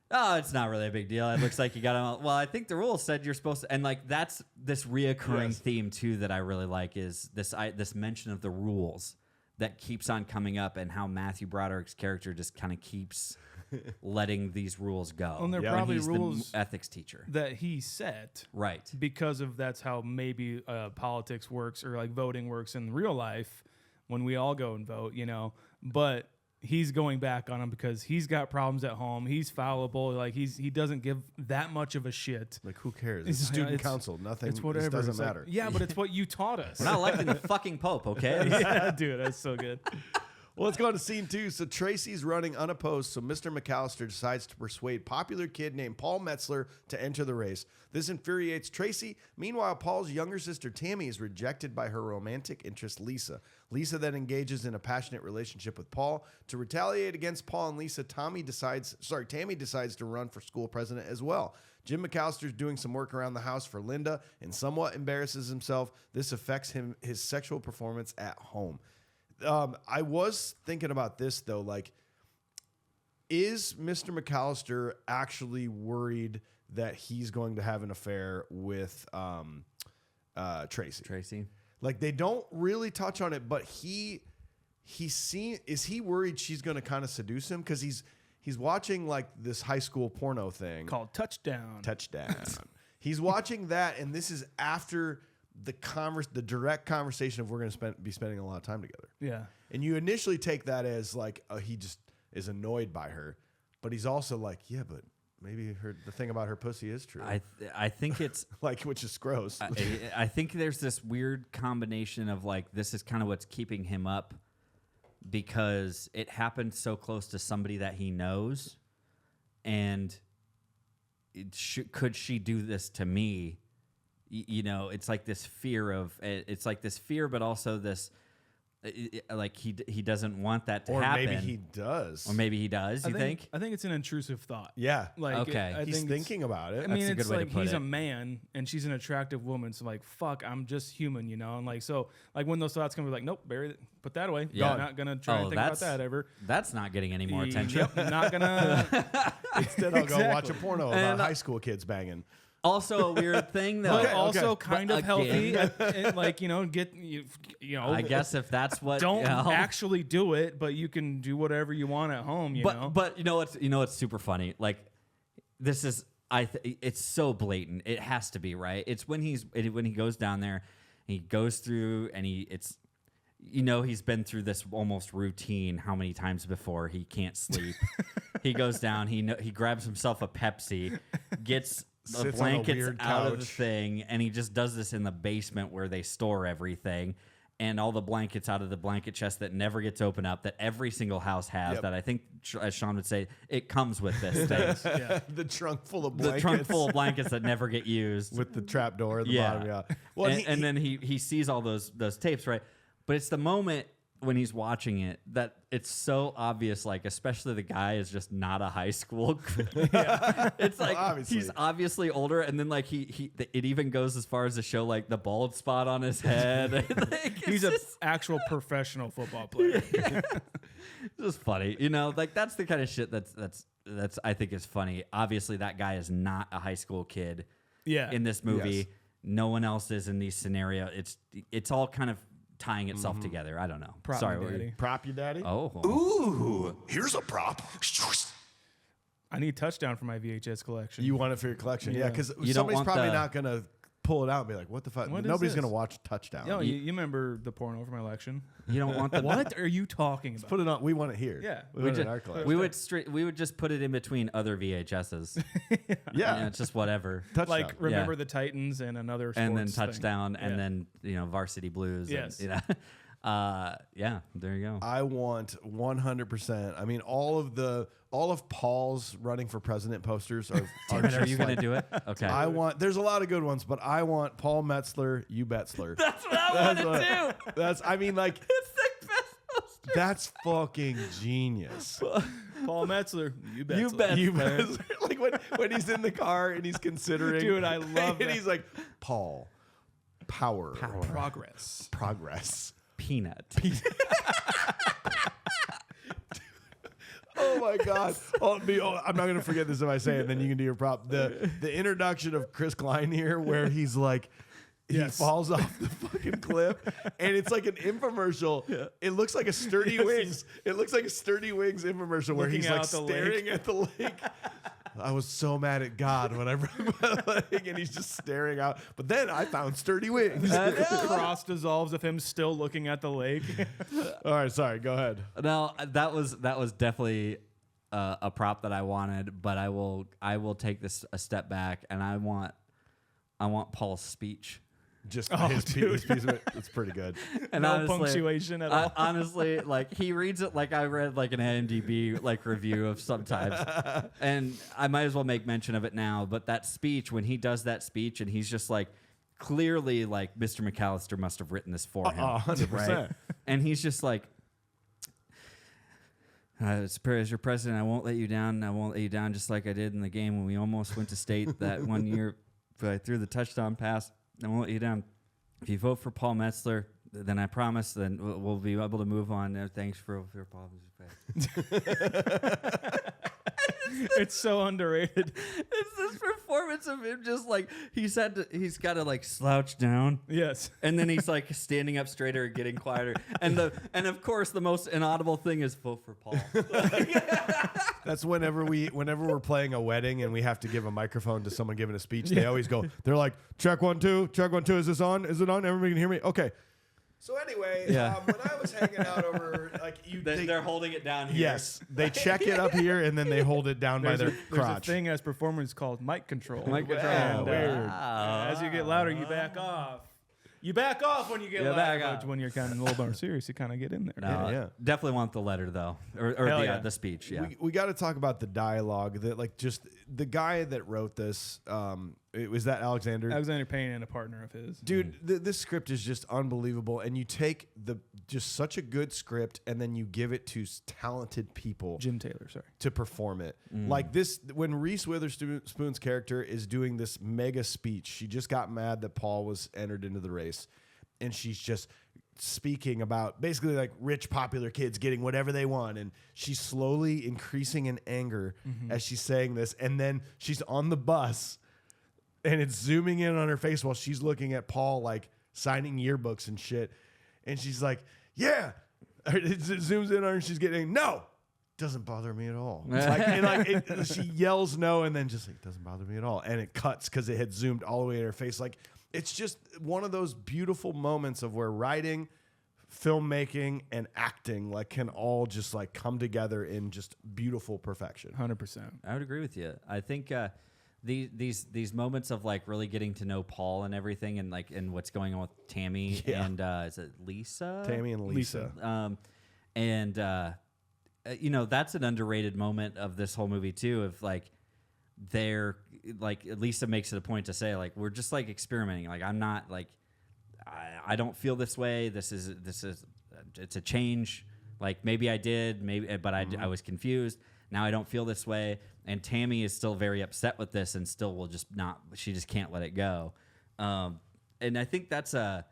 Oh, it's not really a big deal. It looks like you got them all. Well, I think the rules said you're supposed to. And like that's this reoccurring theme too that I really like is this mention of the rules that keeps on coming up, and how Matthew Broderick's character just kind of keeps letting these rules go. And they're And probably he's rules the ethics teacher, that he set, right? Because of that's how maybe politics works or like voting works in real life when we all go and vote, But he's going back on him because he's got problems at home. He's fallible. Like he doesn't give that much of a shit. Like who cares? It's student council. Nothing. It's whatever. It doesn't it's matter. Like, yeah, but it's what you taught us. We're not electing the fucking Pope, okay? Yeah, dude, that's so good. Well, let's go on to scene 2. So Tracy's running unopposed, so Mr. McAllister decides to persuade popular kid named Paul Metzler to enter the race. This infuriates Tracy. Meanwhile, Paul's younger sister Tammy is rejected by her romantic interest Lisa. Lisa then engages in a passionate relationship with Paul. To retaliate against Paul and Lisa, Tammy decides to run for school president as well. Jim McAllister's doing some work around the house for Linda and somewhat embarrasses himself. This affects his sexual performance at home. I was thinking about this, though. Like, is Mr. McAllister actually worried that he's going to have an affair with Tracy? Like, they don't really touch on it, but is he worried she's going to kind of seduce him? Because he's watching, like, this high school porno thing. Called Touchdown. He's watching that, and this is after the direct conversation of we're going to be spending a lot of time together. Yeah. And you initially take that as like he just is annoyed by her, but he's also like, yeah, but maybe the thing about her pussy is true. I think it's like, which is gross. I think there's this weird combination of like, this is kind of what's keeping him up because it happened so close to somebody that he knows. And could she do this to me? It's like this fear but also this, like he doesn't want that to happen. Or maybe he does. You think? I think it's an intrusive thought. Yeah. Like, okay. He's thinking about it. I mean, That's a it's good way to like put he's it. a man and she's an attractive woman. So like, fuck, I'm just human, And like, so like when those thoughts come, be like, nope, put that away. Yeah. I'm not gonna try and think about that ever. That's not getting any more attention. Yep, not gonna. Instead, I'll go watch a porno about high school kids banging. Also a weird thing, though. But also kind of healthy. And like, I guess if that's what don't actually do it, but you can do whatever you want at home. You know. But what's super funny? Like this is it's so blatant. It has to be, right? It's when he goes down there, he goes through and he's been through this almost routine how many times before. He can't sleep. He goes down, he grabs himself a Pepsi, gets the blankets out of the thing, and he just does this in the basement where they store everything, and all the blankets out of the blanket chest that never gets opened up, that every single house has. Yep. That I think, as Sean would say, it comes with this thing. Yeah. The trunk full of blankets. The trunk full of blankets that never get used. With the trap door at the bottom, yeah. Well, and then he sees all those tapes, right? But it's the moment when he's watching it that it's so obvious, like especially the guy is just not a high school. It's like he's obviously older, and then like it even goes as far as to show like the bald spot on his head. Like, he's an actual professional football player. It's just funny, you know, like that's the kind of shit that's I think is funny. Obviously that guy is not a high school kid in this movie. Yes. No one else is in these scenarios. It's all kind of tying itself together. I don't know. Prop Sorry, me, Daddy. Prop you, daddy? Oh. Ooh, here's a prop. I need touchdown for my VHS collection. You want it for your collection? Yeah, because You don't somebody's want probably the- not going to pull it out and be like, what the fuck? What is Nobody's this? going to watch Touchdown. Yo, you remember the porno for my election? You don't want the What are you talking about? Put it on. We want it here. Yeah. We want it in our collection. we would just put it in between other VHSs. Yeah. It's just whatever. Touchdown. Like Remember the Titans and another sports And then thing. touchdown, and Yeah. then Varsity Blues. Yes. And, yeah. There you go. I want 100%. I mean, all of Paul's running for president posters are. Damn it, are just you gonna like- do it? Okay. I want. There's a lot of good ones, but I want Paul Metzler, you Betzler. That's what I want to do. That's. I mean, like It's the best poster. that's fucking genius. Paul Metzler, you bet. You bet. You Betzler. Betzler. Like when he's in the car and he's considering. Dude, I love And that. he's like, Paul, power. Progress. Peanut. Oh my God! I'm not gonna forget this if I say it. Then you can do your prop. The introduction of Chris Klein here, where he's like, he falls off the fucking cliff, and it's like an infomercial. Yeah. It looks like a Sturdy Wings. It looks like a Sturdy Wings infomercial where Looking he's like out the staring lake. at the lake. I was so mad at God when I broke my leg, and he's just staring out. But then I found Sturdy Wings. The cross dissolves with him still looking at the lake. All right, sorry. Go ahead. No, that was definitely a prop that I wanted, but I will take this a step back, and I want Paul's speech. Just Oh, his dude. piece of it. It's pretty good. And No honestly, punctuation at all. honestly, like he reads it like I read like an IMDb like review of sometimes, and I might as well make mention of it now. But that speech, when he does that speech, and he's just like clearly like Mr. McAllister must have written this for him, 100%. and he's just like. As your president, I won't let you down. I won't let you down, just like I did in the game when we almost went to state that one year. But I threw the touchdown pass. I won't let you down. If you vote for Paul Metzler, then I promise then we'll be able to move on. Thanks for Paul. It's so underrated. It's this performance of him just like he's got to like slouch down. Yes. And then he's like standing up straighter and getting quieter. And of course the most inaudible thing is vote for Paul. That's whenever we're playing a wedding and we have to give a microphone to someone giving a speech, they always go, they're like, check 1 2, check 1 2, is this on? Is it on? Everybody can hear me? Okay. So anyway, when I was hanging out over, like They're holding it down here. yes, they check it up here and then they hold it down by their There's a crotch. thing as performers called mic control. Mic control. And, Weird. as you get louder, you back off. You back off when you get Yeah, louder. back off. But when you're kind of a little more serious, you kind of get in there. No, Yeah. definitely want the letter though, or Hell yeah. the speech. Yeah. We got to talk about the dialogue that like just the guy that wrote this. Was that Alexander? Alexander Payne and a partner of his. Dude, this script is just unbelievable, and you take just such a good script, and then you give it to talented people Jim Taylor, sorry. to perform it. Like this, when Reese Witherspoon's character is doing this mega speech, she just got mad that Paul was entered into the race, and she's just speaking about basically like rich popular kids getting whatever they want, and she's slowly increasing in anger as she's saying this, and then she's on the bus. And it's zooming in on her face while she's looking at Paul, like signing yearbooks and shit. And she's like, yeah. It zooms in on her and she's getting, no, doesn't bother me at all. She yells no and then just like, doesn't bother me at all. And it cuts because it had zoomed all the way in her face. Like, it's just one of those beautiful moments of where writing, filmmaking, and acting like can all just like come together in just beautiful perfection. 100%. I would agree with you. I think these moments of like really getting to know Paul and everything, and like and what's going on with Tammy and is it Lisa? Tammy and Lisa. That's an underrated moment of this whole movie too. Of like they're like Lisa makes it a point to say like we're just like experimenting. Like I'm not like I don't feel this way. This is it's a change. Like maybe I did, but I was confused. Now I don't feel this way. And Tammy is still very upset with this and still will just not. She just can't let it go. And I think that's an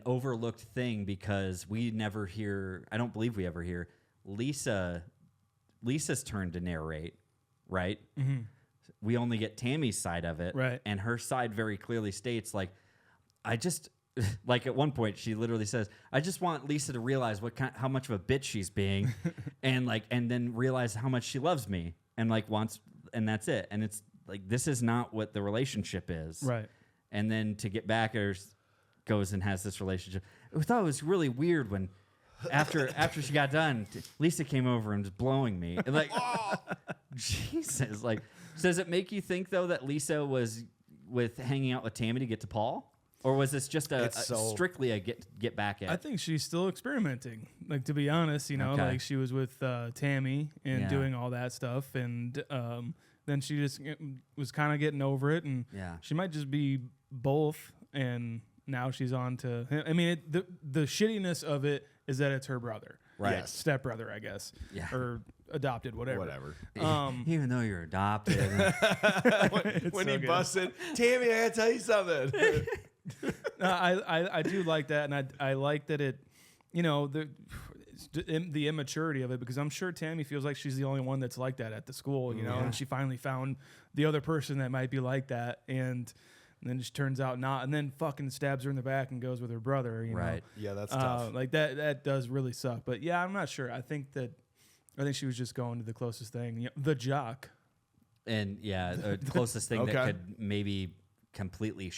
overlooked thing because we never hear. I don't believe we ever hear Lisa's turn to narrate, right? Mm-hmm. We only get Tammy's side of it, right? And her side very clearly states, like, I just like at one point she literally says, "I just want Lisa to realize how much of a bitch she's being, and then realize how much she loves me, and and that's it." And it's like this is not what the relationship is, right? And then to get back, goes and has this relationship. I thought it was really weird when. After she got done, Lisa came over and was blowing me. And like, Jesus! Like, does it make you think though that Lisa was hanging out with Tammy to get to Paul, or was this just strictly a get back at? I think she's still experimenting. Like to be honest, Okay. like she was with Tammy and doing all that stuff, and then she just was kind of getting over it, and she might just be both. And now she's on to him. I mean, the shittiness of it is that it's her brother, right? Yes. Stepbrother, I guess, or adopted, whatever. Even though you're adopted, when he busted, Tammy, I gotta tell you something. I do like that, and I like that it, the immaturity of it, because I'm sure Tammy feels like she's the only one that's like that at the school, and she finally found the other person that might be like that, and then it just turns out not, and then fucking stabs her in the back and goes with her brother, right? Yeah, that's tough. Like that does really suck. But yeah, I'm not sure. I think she was just going to the closest thing, the jock, and the closest thing that could maybe completely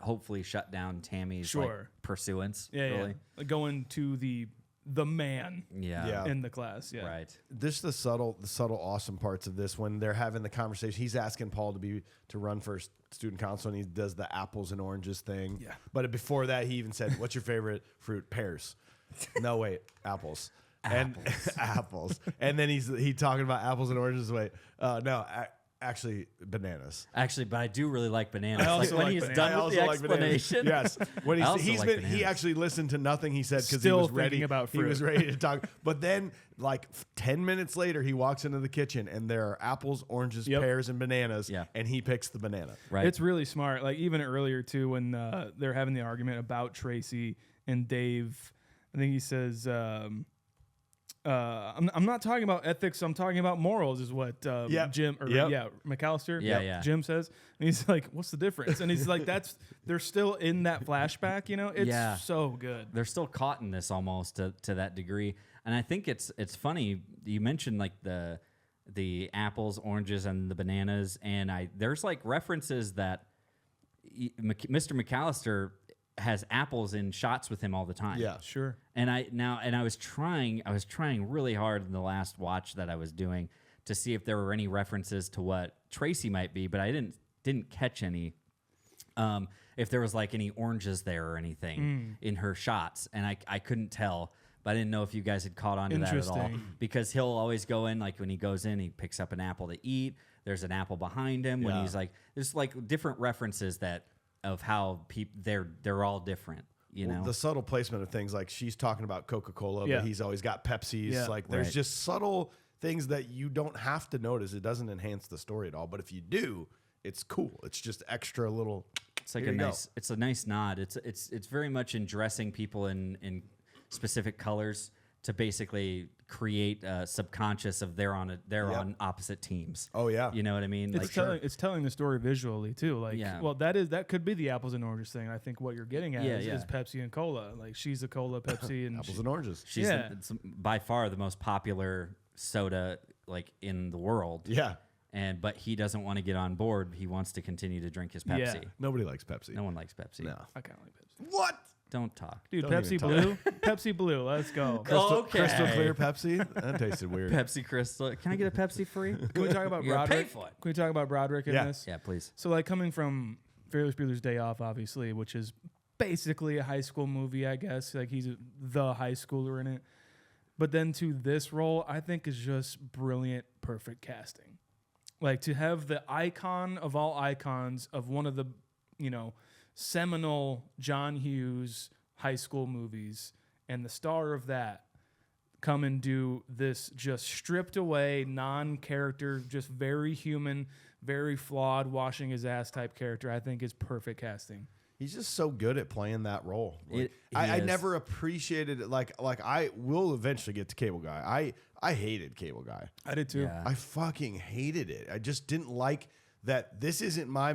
hopefully shut down Tammy's pursuance. Yeah, really. Like going to the man in the class. Yeah. Right. This the subtle awesome parts of this when they're having the conversation. He's asking Paul to run for student council, and he does the apples and oranges thing. Yeah. But before that, he even said, "What's your favorite fruit?" Pears. No, wait, apples. And apples. And then he's talking about apples and oranges. Wait, actually bananas. Actually, but I do really like bananas. I also when like he's bananas. done with the explanation. Yes, when bananas. he actually listened to nothing he said because he Still was ready. thinking about He fruit. was ready to talk. But then, like 10 minutes later, he walks into the kitchen and there are apples, oranges, pears, and bananas. Yeah. And he picks the banana. Right. It's really smart. Like even earlier too, when they're having the argument about Tracy and Dave, I think he says, I'm not talking about ethics. I'm talking about morals, is what Jim McAllister, Jim says. And he's like, "What's the difference?" And he's like, they're still in that flashback. It's so good. They're still caught in this almost to that degree. And I think it's funny. You mentioned like the apples, oranges, and the bananas, and there's like references that Mr. McAllister has apples in shots with him all the time. Yeah, sure. And I was trying really hard in the last watch that I was doing to see if there were any references to what Tracy might be, but I didn't catch any. If there was like any oranges there or anything in her shots, and I couldn't tell. But I didn't know if you guys had caught on to that at all. Because he'll always go in, like when he goes in, he picks up an apple to eat. There's an apple behind him. When he's like, there's like different references of how they're all different. Well, the subtle placement of things, like she's talking about Coca-Cola, but he's always got Pepsi's. Yeah. Like there's just subtle things that you don't have to notice. It doesn't enhance the story at all. But if you do, it's cool. It's just extra little. It's like it's a nice nod. It's very much in dressing people in specific colors to basically create a subconscious of they're on opposite teams. Oh yeah, you know what I mean. It's telling the story visually too. Like, well, that could be the apples and oranges thing. I think what you're getting at is Pepsi and cola. Like she's a cola, Pepsi, and apples and oranges. She's it's by far the most popular soda like in the world. Yeah. But he doesn't want to get on board. He wants to continue to drink his Pepsi. Yeah. Nobody likes Pepsi. No one likes Pepsi. No. I kind of like Pepsi. What? Don't talk. Dude, Don't Pepsi even Blue? Pepsi Blue, let's go. Crystal clear Pepsi? That tasted weird. Pepsi Crystal. Can I get a Pepsi free? Can we talk about You gotta pay Broderick? for it. Can we talk about Broderick in this? Yeah, please. So, like, coming from Ferris Bueller's Day Off, obviously, which is basically a high school movie, I guess. Like, he's the high schooler in it. But then to this role, I think is just brilliant, perfect casting. Like, to have the icon of all icons of one of the, seminal John Hughes high school movies, and the star of that come and do this just stripped away, non-character, just very human, very flawed, washing his ass type character, I think is perfect casting. He's just so good at playing that role. Like, He I is. never appreciated it. Like I will eventually get to Cable Guy. I hated Cable Guy. I did too. Yeah. I fucking hated it. I just didn't like that this isn't my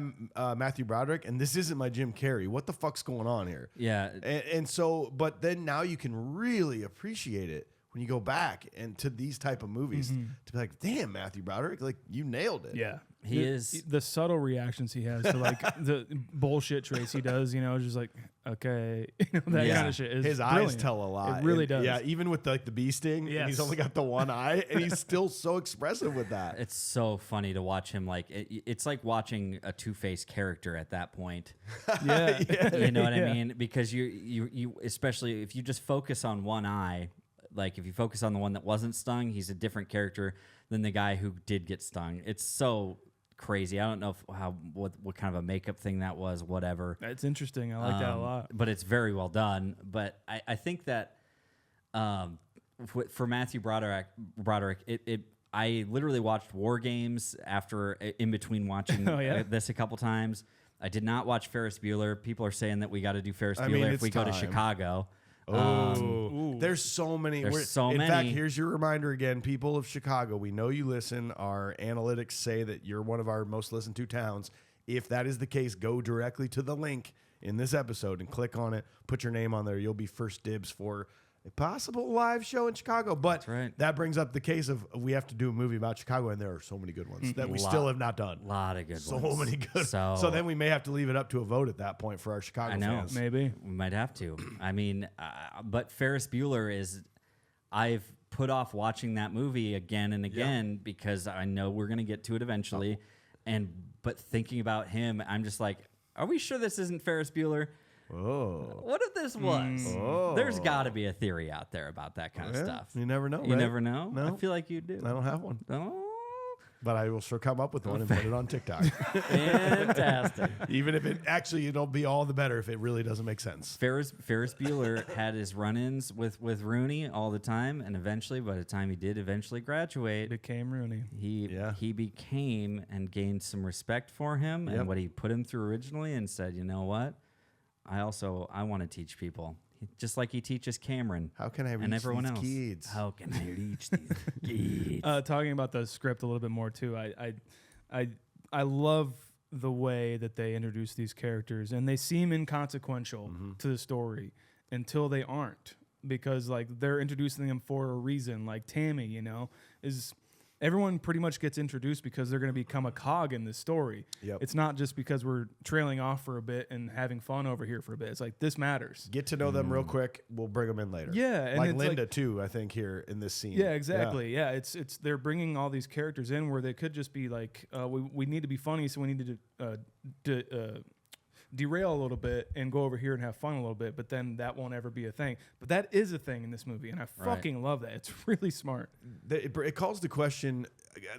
Matthew Broderick and this isn't my Jim Carrey. What the fuck's going on here? Yeah. And so, but then now you can really appreciate it when you go back and to these type of movies to be like, damn, Matthew Broderick, like you nailed it. Yeah. He is- the subtle reactions he has to like the bullshit traits he does, just like, okay, that Yeah. kind of shit is His eyes brilliant. tell a lot. It really And, does. Yeah, even with the bee sting, and he's Yes. only got the one eye, and he's still so expressive with that. It's so funny to watch him. Like it's like watching a Two-Faced character at that point. Yeah. You know what Yeah. I mean? Because you especially if you just focus on one eye, like if you focus on the one that wasn't stung, he's a different character than the guy who did get stung. It's so crazy. I don't know what kind of a makeup thing that was, whatever. That's interesting. I like that a lot. But it's very well done. But I think that for Matthew Broderick, I literally watched War Games in between watching Oh, yeah? this a couple times. I did not watch Ferris Bueller. People are saying that we got to do Ferris I Bueller mean, if it's we go to time. Chicago. Oh, there's so many. There's so in many. fact, here's your reminder again, people of Chicago. We know you listen. Our analytics say that you're one of our most listened to towns. If that is the case, go directly to the link in this episode and click on it. Put your name on there. You'll be first dibs for a possible live show in Chicago. But That's right. that brings up the case of we have to do a movie about Chicago, and there are so many good ones that we still have not done. A lot of good So ones. many good. So then we may have to leave it up to a vote at that point for our Chicago I know. fans. Maybe. We might have to. I mean, but Ferris Bueller I've put off watching that movie again and again because I know we're going to get to it eventually. But thinking about him, I'm just like, are we sure this isn't Ferris Bueller? Oh. What if this was? There's got to be a theory out there about that kind of Yeah, stuff. you never know, You right? never know? No. I feel like you do. I don't have one. Oh, But I will sure come up with one and put it on TikTok. fantastic. Even if it'll be all the better if it really doesn't make sense. Ferris Bueller had his run-ins with Rooney all the time, and eventually, by the time he did eventually graduate, Became Rooney. he became and gained some respect for him and what he put him through originally, and said, you know what, I want to teach people. Just like he teaches Cameron. How can I reach and everyone these else. kids? How can I reach these kids? Talking about the script a little bit more too. I love the way that they introduce these characters, and they seem inconsequential to the story until they aren't, because like they're introducing them for a reason. Like Tammy, is everyone pretty much gets introduced because they're going to become a cog in this story. Yep. It's not just because we're trailing off for a bit and having fun over here for a bit. It's like this matters. Get to know them real quick. We'll bring them in later. Yeah, and like it's Linda too. I think here in this scene. Yeah, exactly. Yeah, it's they're bringing all these characters in where they could just be like, we need to be funny, so we need to derail a little bit and go over here and have fun a little bit. But then that won't ever be a thing. But that is a thing in this movie, and I fucking love that. It's really smart. It calls the question.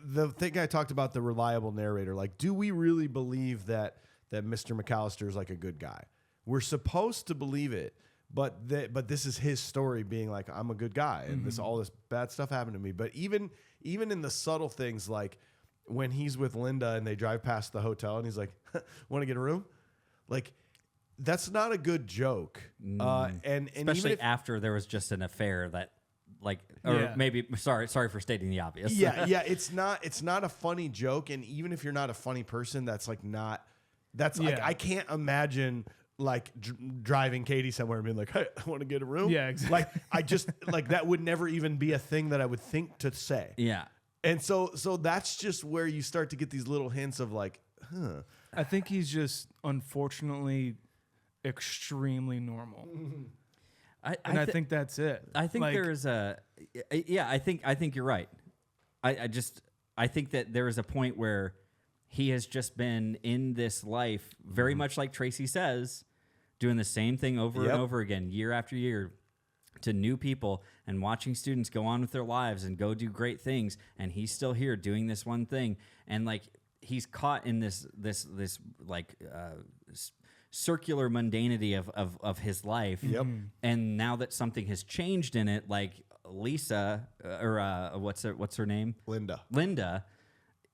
The thing I talked about, the reliable narrator. Like, do we really believe that Mr. McAllister is like a good guy? We're supposed to believe it, but this is his story, being like, I'm a good guy, and all this bad stuff happened to me. But even in the subtle things, like when he's with Linda and they drive past the hotel, and he's like, "Want to get a room?" Like, that's not a good joke. And Especially even if, after there was just an affair that, like, or maybe sorry for stating the obvious. yeah, it's not a funny joke, and even if you're not a funny person, that's like not. That's like, I can't imagine like driving Katie somewhere and being like, "Hey, I want to get a room." Yeah, exactly. Like I just like that would never even be a thing that I would think to say. Yeah. And so that's just where you start to get these little hints of like, huh. I think he's just unfortunately extremely normal. I think that's it. I think Like, there is I think you're right. I think that there is a point where he has just been in this life very much like Tracy says, doing the same thing over and over again, year after year, to new people, and watching students go on with their lives and go do great things, and he's still here doing this one thing, and like he's caught in this like circular mundanity of his life. Yep. And now that something has changed in it, like Lisa, or what's her name? Linda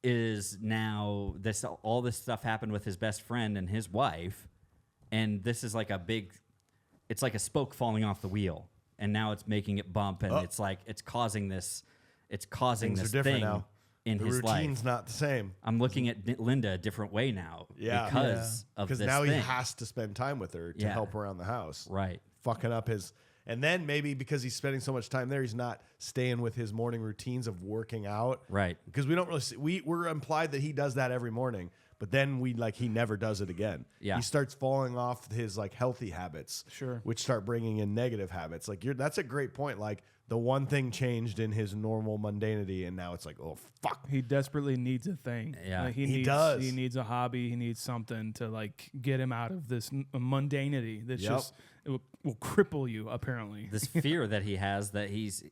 is now all this stuff happened with his best friend and his wife, and this is like it's like a spoke falling off the wheel, and now it's making it bump, and it's like it's causing this thing now. In the his life. The routine's not the same. I'm looking at Linda a different way now because of this now thing. he has to spend time with her to help around the house. Right. Fucking up his... And then maybe because he's spending so much time there, he's not staying with his morning routines of working out. Right. Because we don't really see... We're implied that he does that every morning, but then he never does it again. Yeah. He starts falling off his like healthy habits. Sure. Which start bringing in negative habits. Like that's a great point. Like the one thing changed in his normal mundanity, and now it's like, oh fuck. He desperately needs a thing. Yeah. Like, he does. He needs a hobby. He needs something to like get him out of this mundanity that's just it will cripple you. Apparently, this fear that he has that he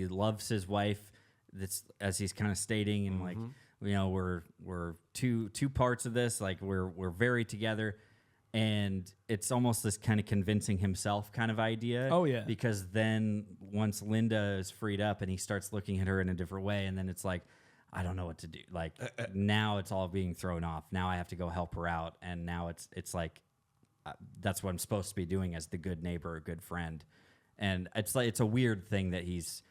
loves his wife. That's as he's kind of stating, and like we're two parts of this. Like we're very together. And it's almost this kind of convincing himself kind of idea. Oh, yeah. Because then once Linda is freed up and he starts looking at her in a different way, and then it's like, I don't know what to do. Like now it's all being thrown off. Now I have to go help her out. And now it's like, that's what I'm supposed to be doing as the good neighbor or good friend. And it's like, it's a weird thing that he's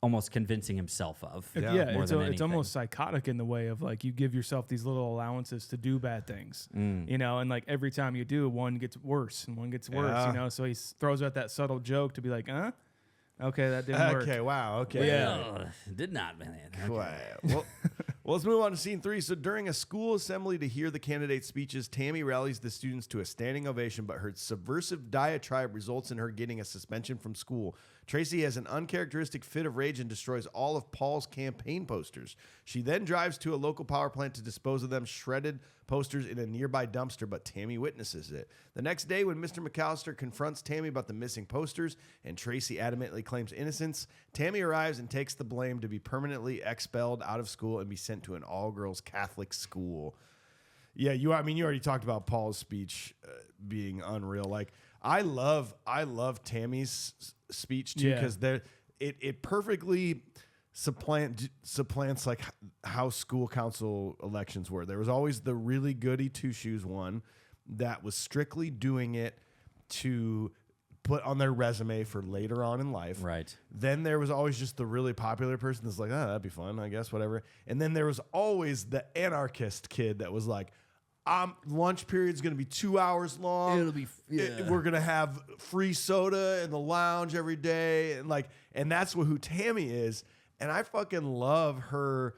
almost convincing himself of. It's almost psychotic in the way of like you give yourself these little allowances to do bad things, and like every time you do, one gets worse and one gets worse, so he throws out that subtle joke to be like, okay, that didn't work. Okay, wow, okay. Yeah. Did not, man. Okay. Well, let's move on to scene 3. So during a school assembly to hear the candidates' speeches, Tammy rallies the students to a standing ovation, but her subversive diatribe results in her getting a suspension from school. Tracy has an uncharacteristic fit of rage and destroys all of Paul's campaign posters. She then drives to a local power plant to dispose of them shredded posters in a nearby dumpster, but Tammy witnesses it. The next day, when Mr. McAllister confronts Tammy about the missing posters and Tracy adamantly claims innocence, Tammy arrives and takes the blame to be permanently expelled out of school and be sent to an all-girls Catholic school. Yeah, you already talked about Paul's speech being unreal. Like, I love Tammy's speech too, because it perfectly supplants like how school council elections were. There was always the really goody two-shoes one that was strictly doing it to put on their resume for later on in life. Right. Then there was always just the really popular person that's like, that'd be fun, I guess, whatever. And then there was always the anarchist kid that was like, lunch period's going to be 2 hours long. It'll be we're going to have free soda in the lounge every day, and that's who Tammy is. And I fucking love her.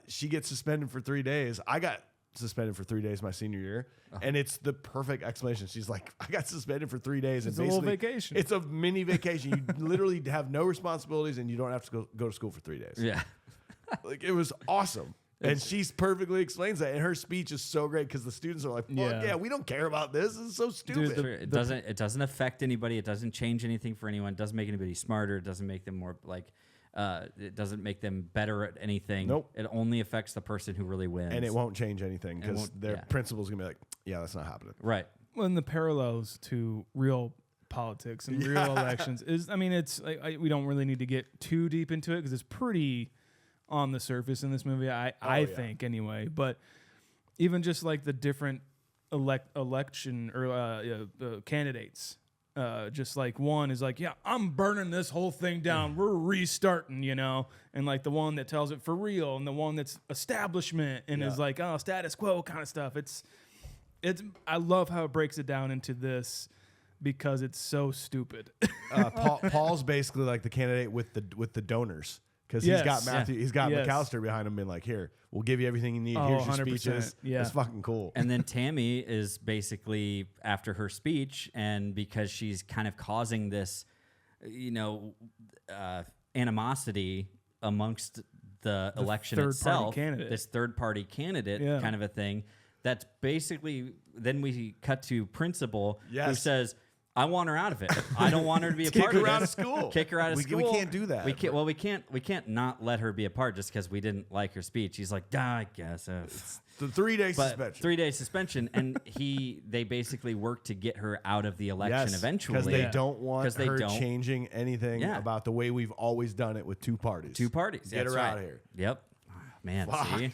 She gets suspended for 3 days. I got suspended for 3 days my senior year, and it's the perfect explanation. She's like, I got suspended for 3 days. It's a little vacation. It's a mini vacation. You literally have no responsibilities, and you don't have to go to school for 3 days. Yeah. Like, it was awesome. And she's perfectly explains that, and her speech is so great because the students are like, "Fuck yeah, we don't care about this. This is so stupid." Dude, it doesn't affect anybody. It doesn't change anything for anyone. It doesn't make anybody smarter. It doesn't make them more like. It doesn't make them better at anything. Nope. It only affects the person who really wins. And it won't change anything because their principal's gonna be like, "Yeah, that's not happening." Right. Well, and the parallels to real politics and real elections is, I mean, it's we don't really need to get too deep into it because it's pretty on the surface in this movie, I think anyway. But even just like the different election or candidates, just like one is like, yeah, I'm burning this whole thing down. We're restarting, and like the one that tells it for real, and the one that's establishment and is like, oh, status quo kind of stuff. It's I love how it breaks it down into this because it's so stupid. Paul's basically like the candidate with the donors. Because he's got McAllister behind him being like, here, we'll give you everything you need. Here's your speeches. Yeah. It's fucking cool. And then Tammy is basically after her speech, and because she's kind of causing this, animosity amongst the election itself, this third-party candidate kind of a thing, that's basically, then we cut to principal who says, I want her out of it. I don't want her to be a Kick part her of out this. of school. Kick her out of school. We can't do that. We can't. Well, we can't not let her be a part just because we didn't like her speech. He's like, I guess. It's The 3-day but suspension. 3-day suspension, and they basically work to get her out of the election eventually because they don't want they her don't. changing anything about the way we've always done it with 2 parties. 2 parties. Get That's her right. out of here. Yep. Man, see?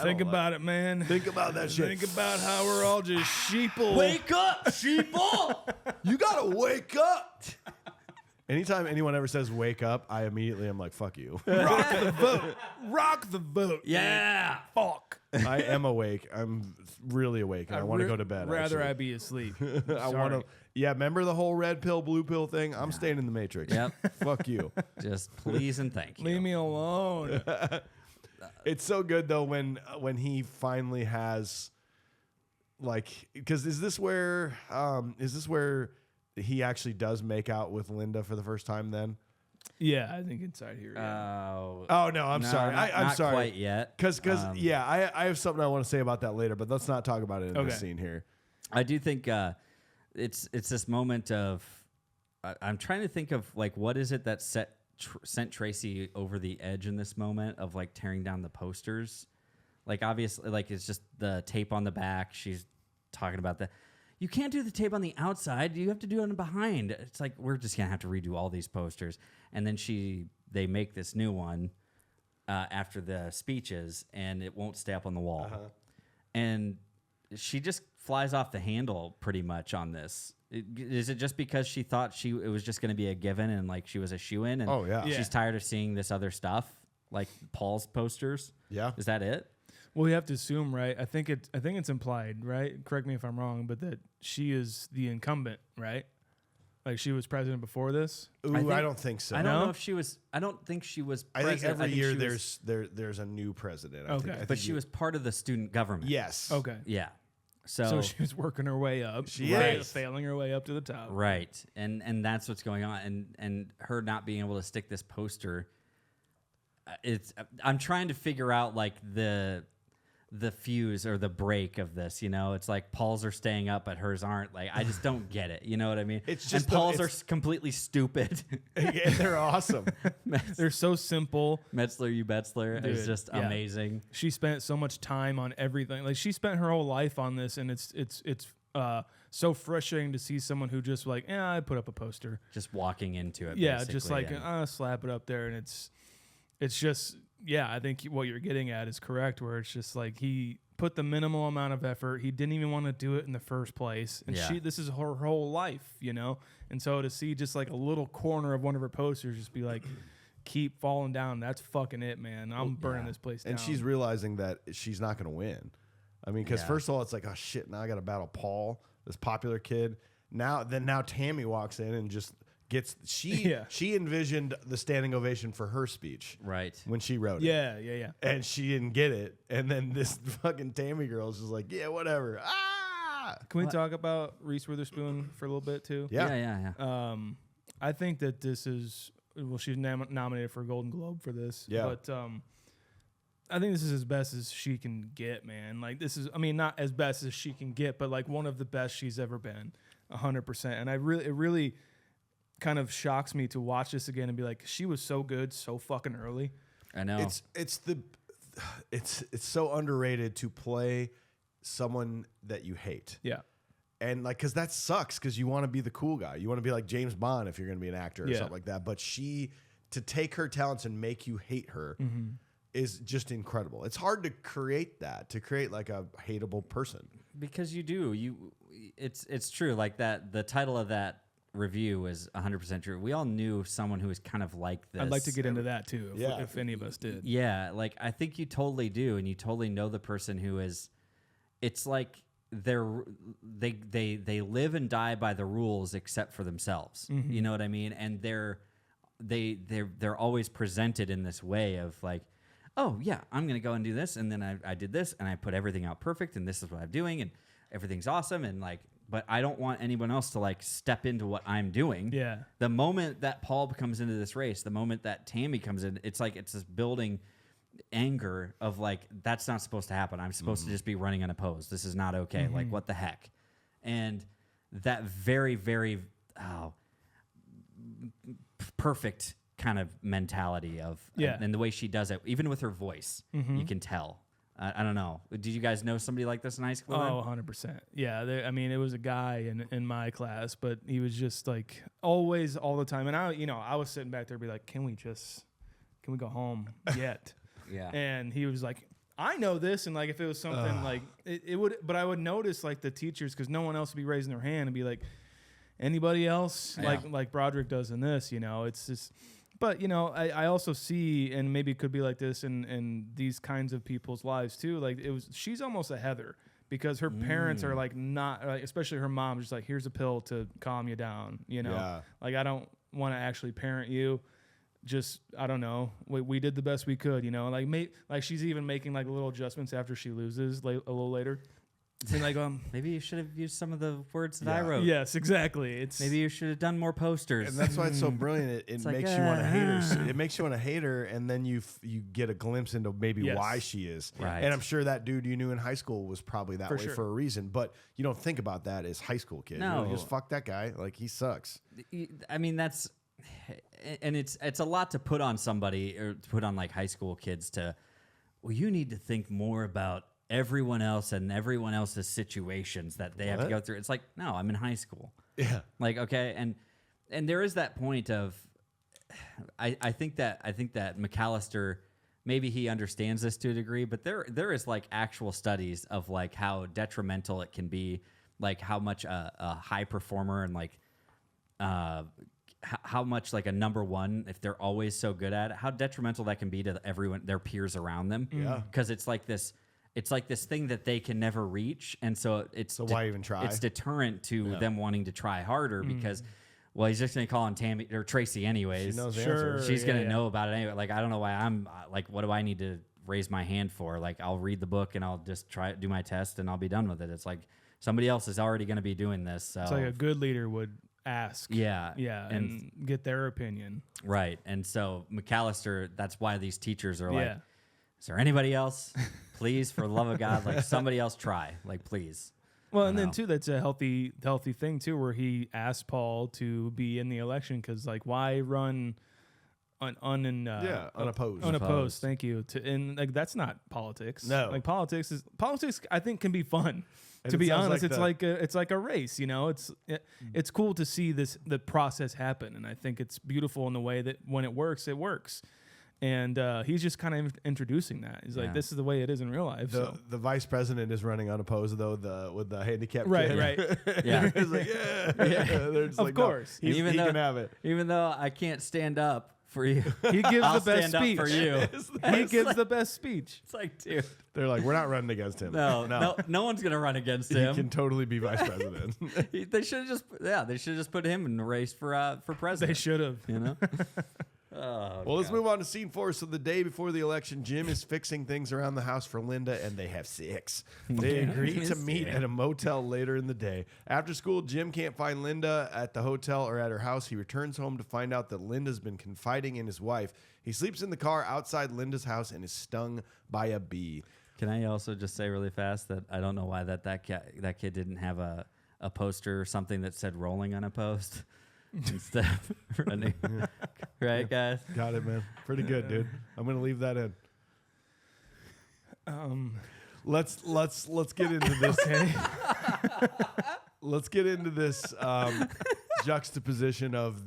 Think about it, man. Think about that shit. Think about how we're all just sheeple. Wake up, sheeple! You gotta wake up. Anytime anyone ever says wake up, I immediately am like, fuck you. Rock the vote. Rock the vote. Yeah. Fuck. I am awake. I'm really awake. And I want to go to bed. Rather actually. I be asleep. I want to. Yeah, remember the whole red pill, blue pill thing? I'm staying in the Matrix. Yep. Fuck you. Just please and thank you. Leave me alone. It's so good though when he finally has, like, because is this where he actually does make out with Linda for the first time then? Yeah, I think inside here. Oh no, I'm sorry. I'm not sorry. quite yet. Because I have something I want to say about that later, but let's not talk about it in this scene here. I do think it's this moment of I'm trying to think of like what is it that sent Tracy over the edge in this moment of like tearing down the posters. Like obviously, like it's just the tape on the back. She's talking about that. You can't do the tape on the outside. You have to do it on the behind. It's like we're just gonna have to redo all these posters. And then they make this new one after the speeches, and it won't stay up on the wall. And she just flies off the handle pretty much on this. Is it just because she thought it was just going to be a given and like she was a shoo-in? And she's tired of seeing this other stuff, like Paul's posters. Yeah, is that it? Well, you have to assume, right? I think it's implied, right? Correct me if I'm wrong, but that she is the incumbent, right? Like she was president before this. Ooh, I don't think so. I don't know if she was. I don't think she was. President. I think every year there's a new president. Okay, I think but she was part of the student government. Yes. Okay. Yeah. So she was working her way up. She is failing her way up to the top. Right, and that's what's going on, and her not being able to stick this poster. I'm trying to figure out like the fuse or the break of this, you know. It's like Paul's are staying up, but hers aren't. Like I just don't get it. You know what I mean? It's just and Paul's are completely stupid. They're awesome. They're so simple. Metzler, you Betzler is just amazing. She spent so much time on everything. Like she spent her whole life on this, and it's so frustrating to see someone who just like, I put up a poster, just walking into it. Yeah, just like slap it up there, and it's just. Yeah, I think what you're getting at is correct, where it's just like he put the minimal amount of effort. He didn't even want to do it in the first place. And this is her whole life, you know? And so to see just like a little corner of one of her posters just be like, keep falling down, that's fucking it, man. I'm burning this place down. And she's realizing that she's not going to win. I mean, because first of all, it's like, oh, shit, now I got to battle Paul, this popular kid. Now Tammy walks in and just... She envisioned the standing ovation for her speech, right, when she wrote it. Yeah. And she didn't get it. And then this fucking Tammy girl is just like, yeah, whatever. Can we talk about Reese Witherspoon for a little bit too? Yeah. I think that this is she's nominated for a Golden Globe for this. Yeah. But I think this is as best as she can get, man. Like this is, I mean, not as best as she can get, but like one of the best she's ever been, 100%. And it really kind of shocks me to watch this again and be like, she was so good so fucking early. I know. It's so underrated to play someone that you hate. Yeah. And like, cause that sucks, cause you want to be the cool guy. You want to be like James Bond if you're going to be an actor or something like that. But to take her talents and make you hate her is just incredible. It's hard to create like a hateable person. Because you do. It's true. Like that, the title of that review is 100% true. We all knew someone who was kind of like this. I'd like to get into that too, if any of us did. Yeah, like I think you totally do, and you totally know the person who is. It's like they live and die by the rules except for themselves. You know what I mean? And they're always presented in this way of like, oh yeah, I'm gonna go and do this, and then I did this, and I put everything out perfect, and this is what I'm doing, and everything's awesome, and like. But I don't want anyone else to like step into what I'm doing. Yeah. The moment that Paul comes into this race, the moment that Tammy comes in, it's like it's this building anger of like, that's not supposed to happen. I'm supposed to just be running unopposed. This is not okay. Like, what the heck? And that very, very perfect kind of mentality of, and the way she does it, even with her voice, you can tell. I don't know. Did you guys know somebody like this in high school? Oh, 100%. Yeah. I mean, it was a guy in my class, but he was just like always, all the time. And I was sitting back there, be like, can we go home yet? Yeah. And he was like, I know this. And like, if it was something like it would, but I would notice like the teachers, cause no one else would be raising their hand and be like, anybody else? Yeah. Like Broderick does in this, it's just, but I also see, and maybe it could be like this in these kinds of people's lives too. Like she's almost a Heather because her parents are like not, like, especially her mom, just like, here's a pill to calm you down. Yeah. Like I don't want to actually parent you. Just I don't know. We did the best we could. Like she's even making like little adjustments after she loses a little later. And like maybe you should have used some of the words that I wrote. Yes, exactly. Maybe you should have done more posters. And that's why it's so brilliant. It makes you want to hate her. It makes you want to hate her, and then you get a glimpse into maybe why she is. Right. And I'm sure that dude you knew in high school was probably that way for a reason. But you don't think about that as high school kid. No, just fuck that guy. Like he sucks. I mean, it's a lot to put on somebody or to put on like high school kids to. Well, you need to think more about everyone else and everyone else's situations that they have to go through. It's like, no, I'm in high school. Yeah. Like, okay. And there is that point of, I think that McAllister, maybe he understands this to a degree, but there is like actual studies of like how detrimental it can be, like how much a high performer and like, how much like a number one, if they're always so good at it, how detrimental that can be to everyone, their peers around them. Yeah. Because it's like this thing that they can never reach, and so why even try? It's deterrent to them wanting to try harder because, well, he's just gonna call on Tammy or Tracy anyways. She knows the answer. She's gonna know about it anyway. Like I don't know why I'm like, what do I need to raise my hand for? Like I'll read the book and I'll just do my test and I'll be done with it. It's like somebody else is already gonna be doing this. So it's like a good leader would ask. Yeah, and get their opinion. Right, and so McAllister, that's why these teachers are like, Yeah. is there anybody else? Please, for the love of God, like somebody else try. Like, please. Well, and then too, that's a healthy thing too, where he asked Paul to be in the election because, like, why run unopposed? Unopposed. Thank you. And like that's not politics. No, like politics. I think can be fun. And to be honest, like it's like a race. It's cool to see the process happen, and I think it's beautiful in the way that when it works, it works. And he's just kind of introducing that. He's like, this is the way it is in real life. The vice president is running unopposed, though, with the handicapped right, kid. Right. Yeah. He's like, They're just of like, course. No, he can have it. Even though I can't stand up for you, he gives I'll the best stand speech. up for you. He gives the best speech. It's like, dude. They're like, we're not running against him. No one's gonna run against He him. can totally be vice president. They should have just put him in the race for president. They should have. You know. Oh, well, let's move on to scene 4. So the day before the election, Jim is fixing things around the house for Linda, and they have sex. They agree to meet at a motel later in the day. After school, Jim can't find Linda at the hotel or at her house. He returns home to find out that Linda's been confiding in his wife. He sleeps in the car outside Linda's house and is stung by a bee. Can I also just say really fast that I don't know why that kid didn't have a poster or something that said "rolling unopposed" instead of running. Right, guys? Got it, man. Pretty good, dude. I'm gonna leave that in. Let's get into this. Let's get into this juxtaposition of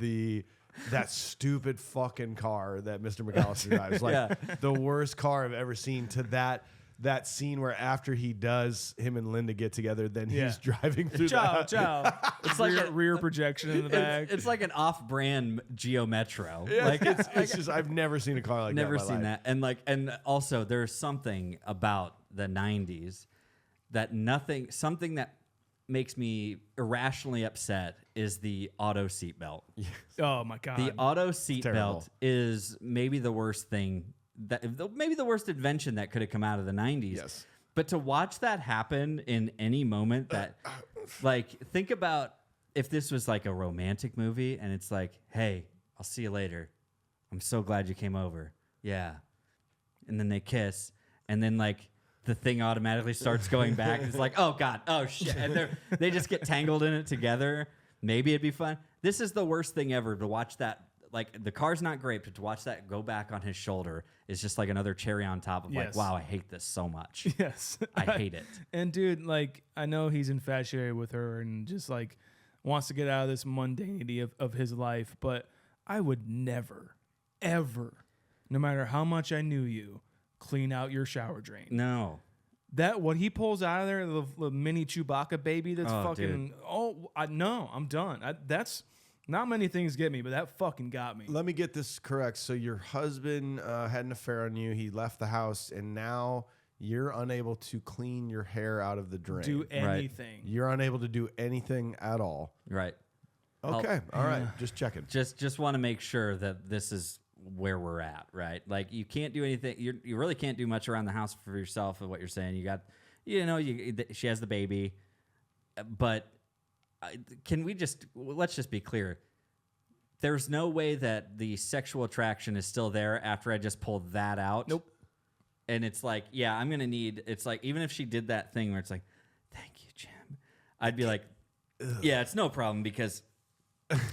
that stupid fucking car that Mr. McAllister drives. Like the worst car I've ever seen. To that scene where after he does, him and Linda get together, then he's driving through Ciao. It's like a rear projection in the back. It's like an off-brand Geo Metro. Yeah, Like it's just I've never seen a car like never that. Seen that. And also there's something about the 90s that something that makes me irrationally upset is the auto seatbelt. Yes. Oh my God. The auto seatbelt is maybe the worst thing. Maybe the worst invention that could have come out of the 90s. Yes. But to watch that happen in any moment like, think about if this was like a romantic movie and it's like, hey, I'll see you later. I'm so glad you came over. Yeah. And then they kiss. And then like the thing automatically starts going back. It's like, oh God, oh shit. And they just get tangled in it together. Maybe it'd be fun. This is the worst thing ever to watch that. Like, the car's not great, but to watch that go back on his shoulder is just like another cherry on top of like, wow, I hate this so much. Yes. I hate it. And dude, like, I know he's infatuated with her and just like wants to get out of this mundanity of his life, but I would never, ever, no matter how much I knew you, clean out your shower drain. No. That what he pulls out of there, the mini Chewbacca baby that's fucking, dude. No, I'm done. That's not many things get me, but that fucking got me. Let me get this correct. So your husband had an affair on you. He left the house, and now you're unable to clean your hair out of the drain. Do anything. You're unable to do anything at all. Right. Okay. All right. Just checking. Just want to make sure that this is where we're at, right? Like, you can't do anything. You really can't do much around the house for yourself. Of what you're saying, you got, she has the baby, but let's just be clear. There's no way that the sexual attraction is still there after I just pulled that out. Nope. And it's like, I'm gonna need. It's like, even if she did that thing where it's like, thank you, Jim, I'd be like, yeah, it's no problem, because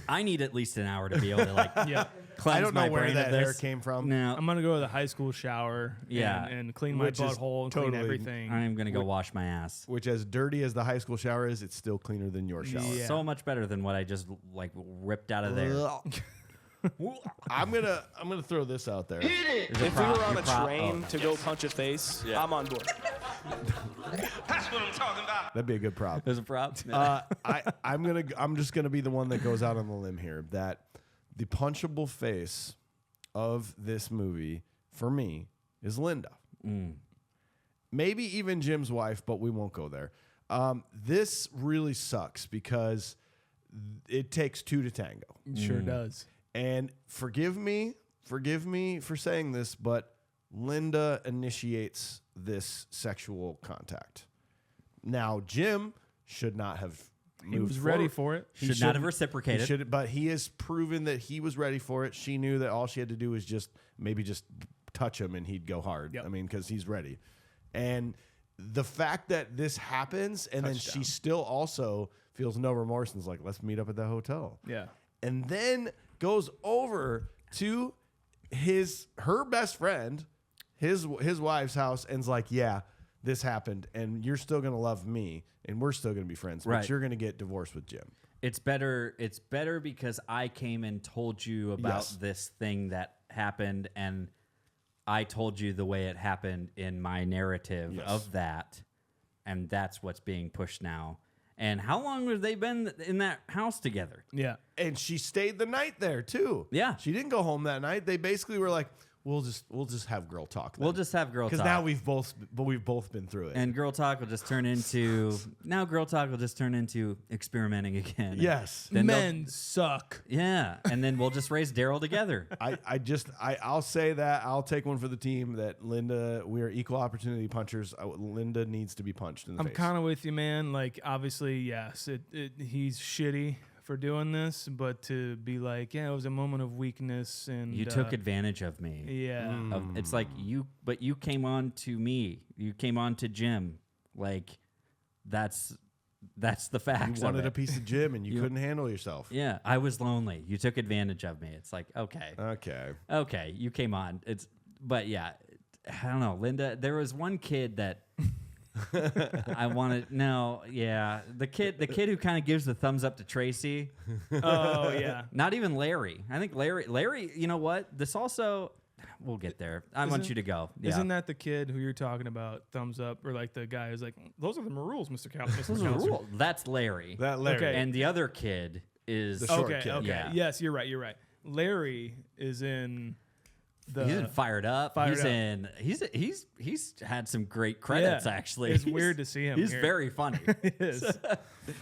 I need at least an hour to be able to like cleanse I don't my know where brain that of this. hair came from. No, I'm gonna go to the high school shower and clean my Which is butthole and totally- clean everything. I'm gonna go wash my ass. Which, as dirty as the high school shower is, it's still cleaner than your shower. Yeah. So much better than what I just like ripped out of there. I'm gonna throw this out there. If we were on a train to go punch a face, I'm on board. That's what I'm talking about. That'd be a good prop. There's a prop. I'm just gonna be the one that goes out on the limb here, that the punchable face of this movie for me is Linda. Maybe even Jim's wife, but we won't go there. This really sucks because it takes two to tango. It sure does. And forgive me for saying this, but Linda initiates this sexual contact. Now, Jim should not have He was ready for it. Should not have reciprocated. But he has proven that he was ready for it. She knew that all she had to do was just touch him and he'd go hard. Yep. I mean, because he's ready. And the fact that this happens and then she still also feels no remorse and is like, let's meet up at the hotel. Yeah. And then goes over to her best friend, his wife's house, and's like, yeah, this happened, and you're still gonna love me, and we're still gonna be friends, but Right. you're gonna get divorced with Jim. It's better because I came and told you about this thing that happened, and I told you the way it happened in my narrative of that, and that's what's being pushed now. And how long have they been in that house together? Yeah. And she stayed the night there too. Yeah. She didn't go home that night. They basically were like, we'll just have girl talk. We'll just have girl talk. Because now we've both been through it. And girl talk will just turn into experimenting again. Yes. Then Men suck. Yeah, and then we'll just raise Daryl together. I'll say that. I'll take one for the team that Linda, we are equal opportunity punchers. Linda needs to be punched in the face. I'm kind of with you, man. Like, obviously, yes, he's shitty for doing this, but to be like, yeah, it was a moment of weakness, and You took advantage of me. Yeah. It's like you came on to me. You came on to Jim. Like, that's the facts. You wanted of a it. piece of Jim and you couldn't handle yourself. Yeah, I was lonely. You took advantage of me. It's like, okay, you came on. But yeah, I don't know, Linda. There was one kid that I wanted. No, yeah, the kid who kind of gives the thumbs up to Tracy. Oh yeah. Not even Larry. I think Larry. You know what? This also. We'll get there. I want you to go. Yeah. Isn't that the kid who you're talking about? Thumbs up, or like the guy who's like, "Those are the rules, Mr. Mr. Those are the rules. That's Larry. That Larry. Okay. And the other kid is The short Okay. kid. Okay. Yeah. Yes, you're right. You're right. Larry is in the. he's in Fired Up. He's had some great credits actually. It's weird to see him He's here. very funny. It is.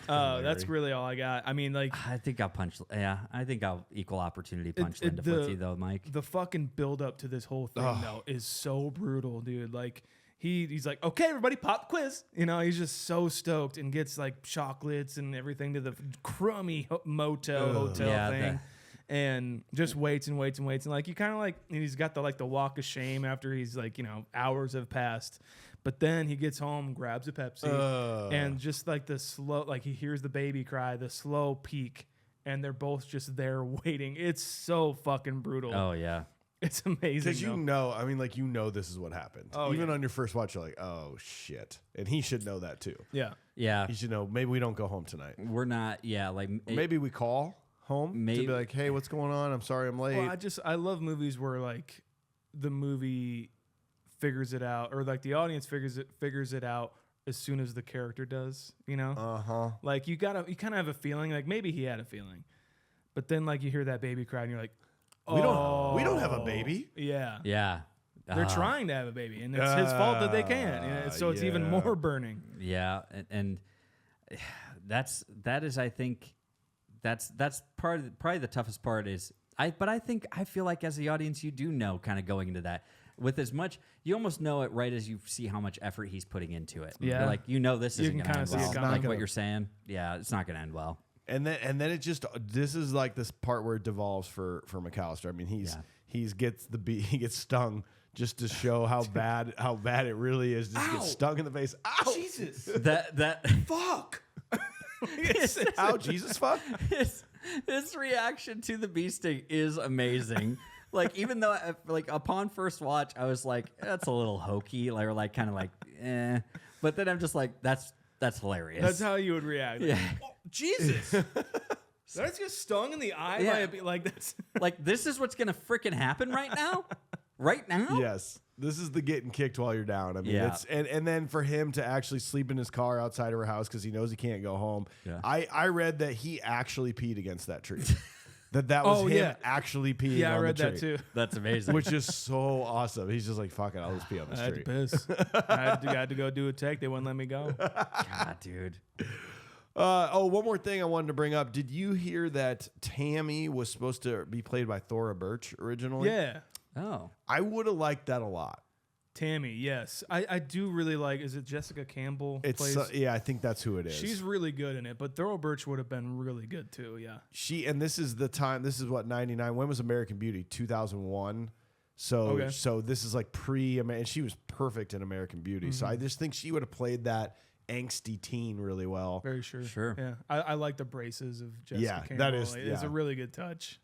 That's really all I got. I mean, like I think I'll equal opportunity punch Linda the- Footsie though, Mike. the fucking build up to this whole thing though is so brutal, dude. Like he's like, okay, everybody, pop quiz. You know, he's just so stoked and gets like chocolates and everything to the crummy hotel Yeah, thing. And just waits and like you kind of like he's got the walk of shame after he's like, you know, hours have passed, But then he gets home, grabs a Pepsi, and just like the slow, like he hears the baby cry, the slow peak, and they're both just there waiting. It's so fucking brutal. Oh yeah. It's amazing. Because you know, I mean, like, you know this is what happened. Oh, Even yeah. on your first watch, you're like, oh, shit. And he should know that, too. Yeah. Yeah. He should know, maybe we don't go home tonight. We're not. Yeah. Like Maybe we call home to Maybe- be like, hey, what's going on? I'm sorry I'm late. Well, I love movies where like the movie figures it out, or like the audience figures it out as soon as the character does. You know, Uh-huh. like you kind of have a feeling, like maybe he had a feeling, but then like you hear that baby cry and you're like, We don't have a baby. Yeah. Yeah. They're trying to have a baby, and it's his fault that they can't. And so it's even yeah. more burning. Yeah, and that is, I think, that's probably the toughest part is I feel like as the audience you do know kind of going into that with as much, you almost know it right as you see how much effort he's putting into it. Yeah. You're like, this You isn't can going to kinda end see it well. coming. Like what you're saying, yeah, it's not going to end well. And then it just, this is like this part where it devolves for McAllister. I mean, he gets stung just to show how bad it really is. Just get stung in the face. Ow! Jesus. That Fuck. Ow, Jesus fuck. his reaction to the bee sting is amazing. Like, even though like upon first watch I was like, that's a little hokey, or like kind of like but then I'm just like, that's hilarious. That's how you would react. Like, Yeah. oh, Jesus. Did I just get stung in the eye by a bee? Like that's Like, this is what's gonna freaking happen right now? Right now? Yes. This is the getting kicked while you're down. I mean, Yeah. it's and then for him to actually sleep in his car outside of her house because he knows he can't go home. Yeah. I read that he actually peed against that tree. that was Oh, him yeah. actually peeing yeah, I on read the tree. that too. That's amazing. Which is so awesome. He's just like, fuck it, I'll just pee on this I had tree. to piss. I had to go do a take. They wouldn't let me go. God, dude. One more thing I wanted to bring up. Did you hear that Tammy was supposed to be played by Thora Birch originally? Yeah. Oh. I would have liked that a lot. Tammy, yes. I do really like, is it Jessica Campbell? It's plays? yeah, I think that's who it is. She's really good in it, but Thora Birch would have been really good too, yeah. This is the time. This is what 99. When was American Beauty? 2001. So this is like and she was perfect in American Beauty. So I just think she would have played that angsty teen really well. Very sure. Sure. Yeah. I like the braces of Jessica Yeah, Campbell. that is- It's yeah. a really good touch.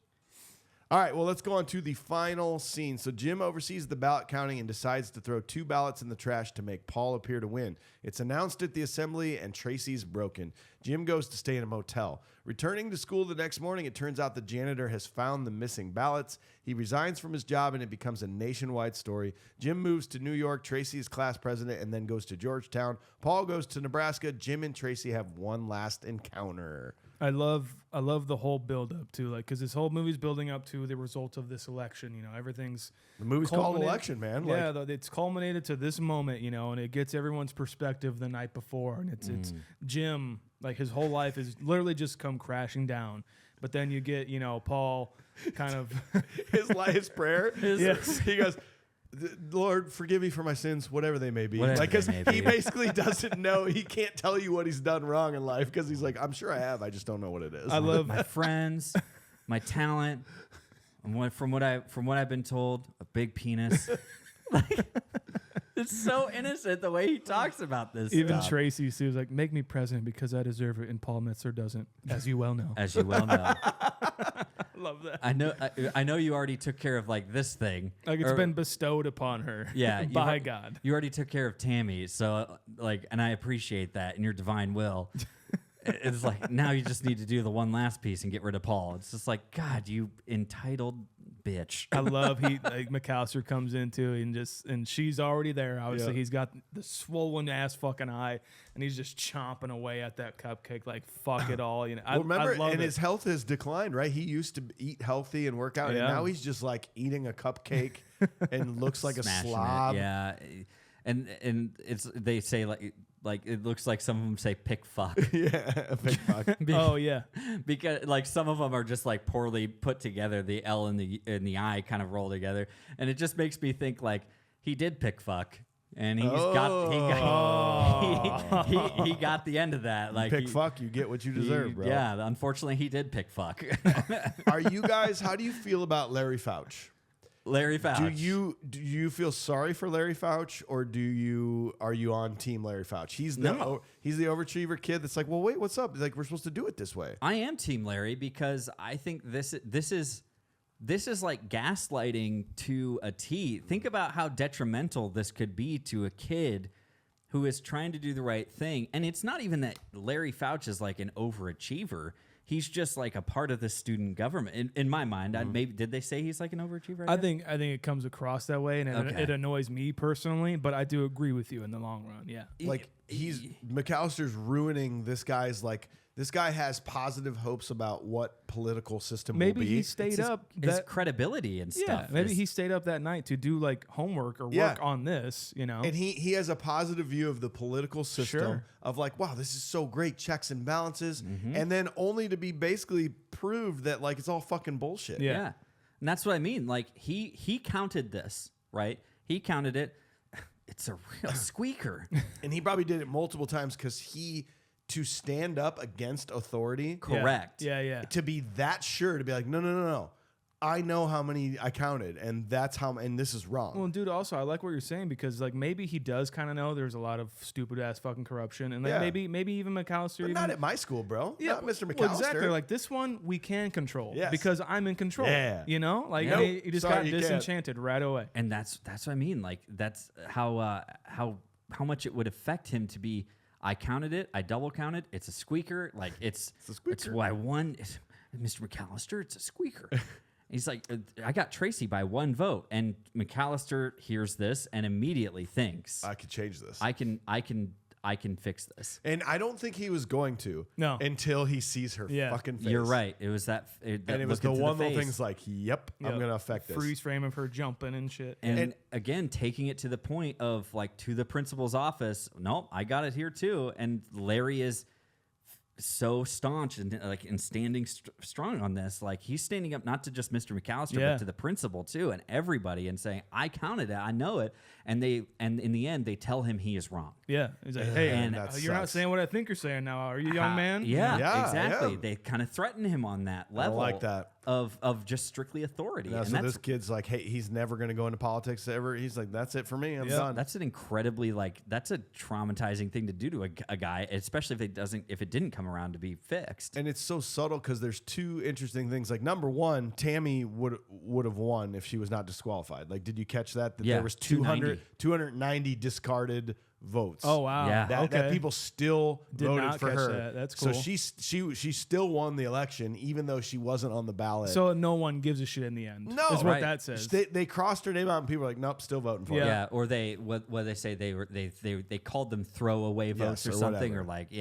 All right, well, let's go on to the final scene. So Jim oversees the ballot counting and decides to throw 2 ballots in the trash to make Paul appear to win. It's announced at the assembly, and Tracy's broken. Jim goes to stay in a motel. Returning to school the next morning, it turns out the janitor has found the missing ballots. He resigns from his job, and it becomes a nationwide story. Jim moves to New York. Tracy is class president and then goes to Georgetown. Paul goes to Nebraska. Jim and Tracy have one last encounter. I love the whole build up too, like, because this whole movie's building up to the result of this election. You know, everything's The movie's called culminated- Election, man. Yeah, it's culminated to this moment, you know, and it gets everyone's perspective the night before, and it's Jim, like his whole life is literally just come crashing down. But then you get, you know, Paul kind of his prayer. Yes. He goes, Lord, forgive me for my sins, whatever they may be. Whatever Like, because they may he be. basically doesn't know. He can't tell you what he's done wrong in life because he's like, I'm sure I have. I just don't know what it is. I love My friends, my talent, and from what I've been told, a big penis. Like, it's so innocent the way he talks about this even stuff. Tracy. She was like, "Make me president because I deserve it," and Paul Metzler doesn't, as you well know. As you well know. Love that. I know you already took care of like this thing. Like it's Or- been bestowed upon her. Yeah, by you've- God. You already took care of Tammy, so like, and I appreciate that in your divine will. It's like, now you just need to do the one last piece and get rid of Paul. It's just like, God, you entitled bitch. I love like McAllister comes into and she's already there. Obviously, Yeah. he's got the swollen ass fucking eye, and he's just chomping away at that cupcake like fuck it all. You know, Well, remember, I love and it. his health has declined, right? He used to eat healthy and work out, and Yeah. now he's just like eating a cupcake and looks like a Smashing it, slob. yeah. And they say like it looks like some of them say pick fuck. Yeah, a big fuck. Oh yeah, Because like some of them are just like poorly put together. The L and the I kind of roll together, and it just makes me think like he did pick fuck, and he got the end of that. Like Pick fuck, you get what you deserve, bro. Yeah, unfortunately, he did pick fuck. Are you guys? How do you feel about Larry Fauch? Larry Fouch. Do you feel sorry for Larry Fouch, or are you on team Larry Fouch? He's the overachiever kid that's like, well, wait, what's up? Like, we're supposed to do it this way. I am team Larry because I think this is like gaslighting to a T. Think about how detrimental this could be to a kid who is trying to do the right thing. And it's not even that Larry Fouch is like an overachiever. He's just like a part of the student government. In my mind, maybe did they say he's like an overachiever? I think it comes across that way, and it annoys me personally. But I do agree with you in the long run. Yeah, like McAllister's ruining this guy's like. This guy has positive hopes about what political system will be. Maybe he stayed up. His credibility and stuff. Yeah, maybe he stayed up that night to do like homework or work on this, you know. And he has a positive view of the political system of like, wow, this is so great, checks and balances. And then only to be basically proved that like it's all fucking bullshit. Yeah. And that's what I mean. Like he counted this, right? He counted it. It's a real squeaker. And he probably did it multiple times because to stand up against authority. Correct. Yeah. To be that sure to be like, no. I know how many I counted, and that's how, and this is wrong. Well, dude, also I like what you're saying because like maybe he does kind of know there's a lot of stupid ass fucking corruption, and like maybe even McAllister. But not at my school, bro. Yeah, not Mr. McAllister. Well, exactly. Like this one, we can control because I'm in control. Yeah. You know, like he just got disenchanted right away. And that's what I mean. Like that's how much it would affect him to be. I counted it. I double counted. It's a squeaker. Like it's a squeaker. It's why one, Mr. McAllister. It's a squeaker. He's like, I got Tracy by 1 vote, and McAllister hears this and immediately thinks, I could change this. I can fix this. And I don't think he was going to. No. Until he sees her fucking face. You're right. It was that. And it was the one little thing's like, yep, I'm going to affect this. Freeze frame of her jumping and shit. And again, taking it to the point of like to the principal's office. Nope, I got it here too. And Larry is so staunch and like standing strong on this. Like he's standing up not to just Mr. McAllister, but to the principal too, and everybody, and saying, "I counted it, I know it." And in the end, they tell him he is wrong. Yeah, he's like, "Hey, and you're not saying what I think you're saying now, are you, young man?" Yeah, exactly. They kind of threaten him on that level. I like that. Of just strictly authority. And so this kid's like, hey, he's never going to go into politics ever. He's like, that's it for me. I'm done. That's an incredibly that's a traumatizing thing to do to a guy, especially if it didn't come around to be fixed. And it's so subtle because there's two interesting things. Like number one, Tammy would have won if she was not disqualified. Like, did you catch that? That there was 290 discarded votes. Oh wow! Yeah, that people still voted for her. That. That's cool. So she still won the election even though she wasn't on the ballot. So no one gives a shit in the end. No, is what that says. They crossed her name out and people were like, nope, still voting for her. Yeah, or what they say they called them throwaway votes or something whatever. or like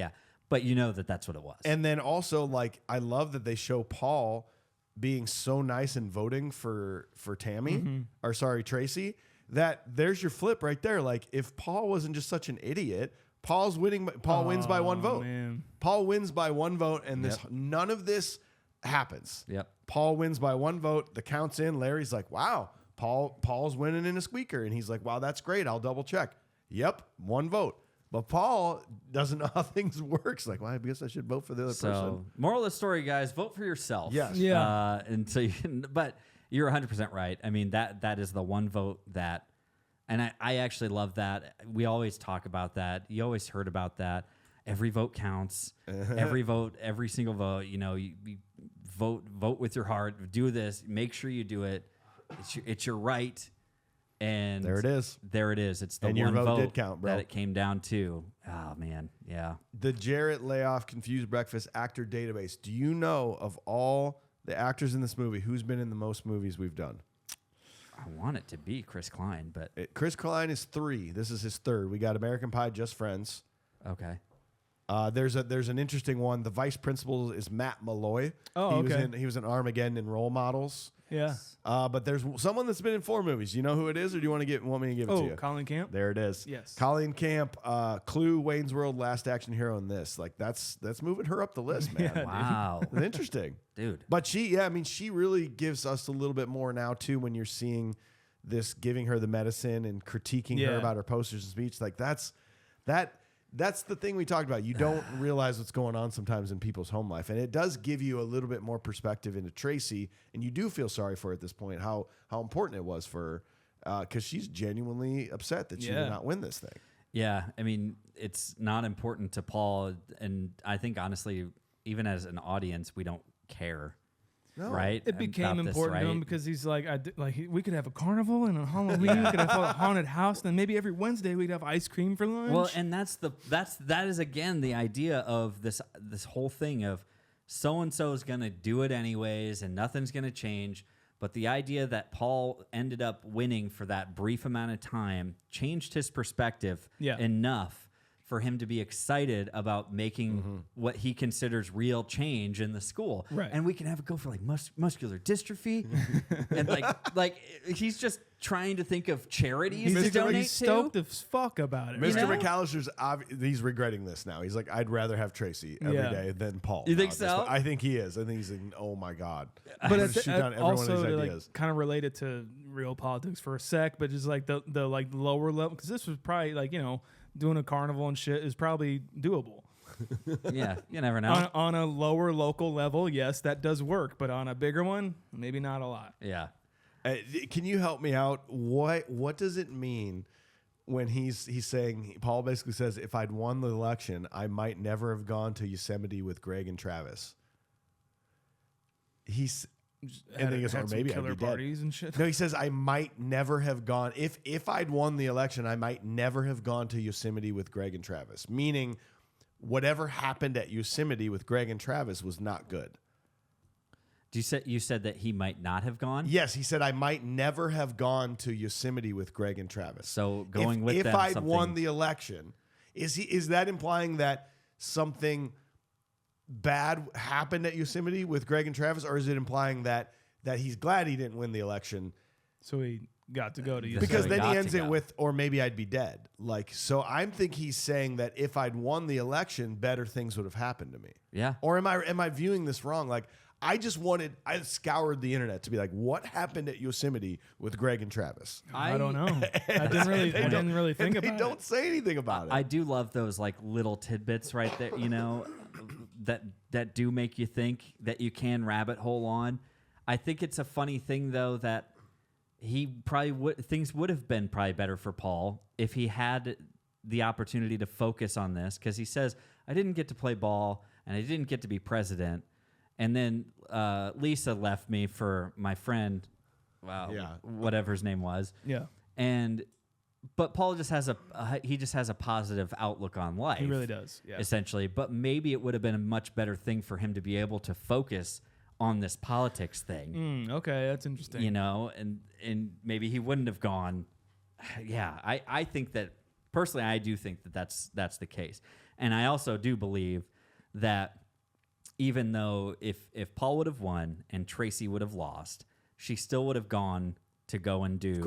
but you know that's what it was. And then also like I love that they show Paul being so nice and voting for Tammy or sorry Tracy. That there's your flip right there. Like if Paul wasn't just such an idiot, Paul wins by 1 vote. Man. Paul wins by 1 vote, and none of this happens. Yep. Paul wins by 1 vote. The count's in. Larry's like, wow, Paul's winning in a squeaker, and he's like, wow, that's great. I'll double check. Yep, 1 vote. But Paul doesn't know how things works. Like, well, I guess I should vote for the other person. Moral of the story, guys: vote for yourself. Yes. Yeah. And so, but. You're 100% right. I mean, that is the 1 vote that, and I actually love that. We always talk about that. You always heard about that. Every vote counts. Every vote, every single vote. You know, you vote with your heart. Do this. Make sure you do it. It's your right. And there it is. There it is. It's the and 1 your vote vote did count, bro. that it came down to. Oh man, yeah. The Jarrett Layoff Confused Breakfast actor database. Do you know of all the actors in this movie, who's been in the most movies we've done? I want it to be Chris Klein, but Chris Klein is 3. This is his 3rd. We got American Pie, Just Friends. okay. There's an interesting one. The vice principal is Matt Malloy. Oh, He was in Armageddon and Role Models. Yeah. But there's someone that's been in 4 movies. You know who it is, or do you want me to give it to you? Colin Camp. There it is. Yes. Colleen Camp, Clue, Wayne's World, Last Action Hero, and this. Like that's moving her up the list, man. Yeah, Wow. It's interesting. Dude. But she really gives us a little bit more now too when you're seeing this, giving her the medicine and critiquing her about her posters and speech. Like that that's the thing we talked about. You don't realize what's going on sometimes in people's home life. And it does give you a little bit more perspective into Tracy. And you do feel sorry for her at this point, how important it was for her. Because she's genuinely upset that she did not win this thing. Yeah, I mean, it's not important to Paul. And I think, honestly, even as an audience, we don't care. No. Right? It became important to him because he's like, we could have a carnival and a Halloween. We could have a haunted house. Then maybe every Wednesday we'd have ice cream for lunch. Well, and that is again the idea of this whole thing of so and so is going to do it anyways, and nothing's going to change. But the idea that Paul ended up winning for that brief amount of time changed his perspective enough for him to be excited about making what he considers real change in the school. Right. And we can have it go for like muscular dystrophy. And like he's just trying to think of charities to donate he's stoked as fuck about it. Mr. McAllister's, he's regretting this now. He's like, I'd rather have Tracy every day than Paul. You think so? I think he is. I think he's like, oh my God. But it's also like, kind of related to real politics for a sec, but just like the lower level, because this was probably like, doing a carnival and shit is probably doable. Yeah, you never know. On a lower local level, yes, that does work. But on a bigger one, maybe not a lot. Yeah. Can you help me out? What does it mean when he's saying, Paul basically says, if I'd won the election, I might never have gone to Yosemite with Greg and Travis. And then he goes, or maybe I'd be dead. And shit. No, he says, I might never have gone. If I'd won the election, I might never have gone to Yosemite with Greg and Travis. Meaning, whatever happened at Yosemite with Greg and Travis was not good. You said that he might not have gone? Yes, he said, I might never have gone to Yosemite with Greg and Travis. So going with them, if I'd won the election, is that implying that something bad happened at Yosemite with Greg and Travis, or is it implying that he's glad he didn't win the election, so he got to go to Yosemite? Because then he ends it with, or maybe I'd be dead. Like, so I'm thinking he's saying that if I'd won the election, better things would have happened to me. Yeah. Or am I viewing this wrong? Like, I scoured the internet to be like, what happened at Yosemite with Greg and Travis? I don't know. I didn't really think about it. They don't say anything about it. I do love those like little tidbits right there, that do make you think, that you can rabbit hole on. I think it's a funny thing though that he probably things would have been probably better for Paul if he had the opportunity to focus on this, because he says, I didn't get to play ball and I didn't get to be president, and then Lisa left me for my friend, whatever his name was. Yeah. But Paul just has a positive outlook on life. He really does, yeah. Essentially. But maybe it would have been a much better thing for him to be able to focus on this politics thing. Okay, that's interesting. And maybe he wouldn't have gone. Yeah, I think that personally, I do think that that's the case, and I also do believe that even though if Paul would have won and Tracy would have lost, she still would have gone to go and do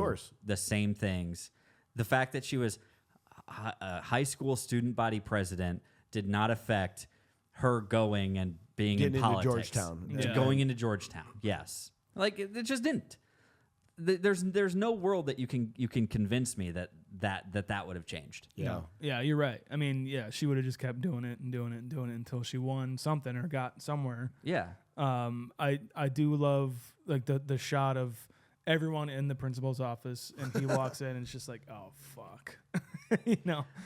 the same things. The fact that she was a high school student body president did not affect her going and being in politics. Georgetown. Yeah. Going into Georgetown, yes. Like, it just didn't. There's no world that you can convince me that would have changed. Yeah. Yeah, you're right. I mean, yeah, she would have just kept doing it and doing it and doing it until she won something or got somewhere. Yeah. I do love like the shot of everyone in the principal's office, and he walks in and it's just like, oh fuck.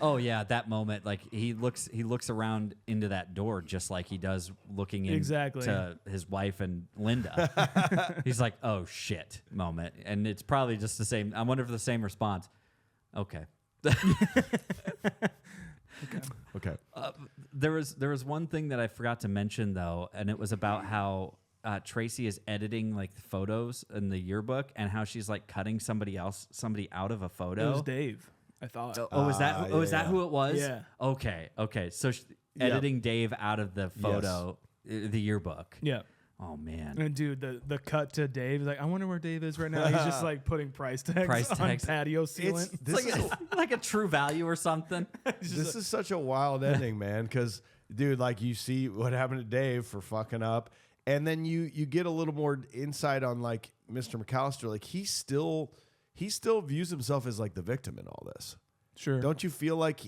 Oh yeah, that moment, like he looks around into that door just like he does looking to his wife and Linda. He's like, oh shit moment. And it's probably just the same. I wonder if the same response. Okay. Okay. There was one thing that I forgot to mention though, and it was about how Tracy is editing like photos in the yearbook, and how she's like cutting somebody out of a photo. It was Dave, I thought. Is that who it was? Yeah. Okay. So editing Dave out of the photo, the yearbook. Yeah. Oh man. And dude, the cut to Dave is like, I wonder where Dave is right now. He's just like putting price tags on patio sealant. It's like a True Value or something. This is such a wild ending, man. Because dude, like you see what happened to Dave for fucking up, and then you get a little more insight on like Mr. McAllister. Like he still views himself as like the victim in all this. Sure. Don't you feel like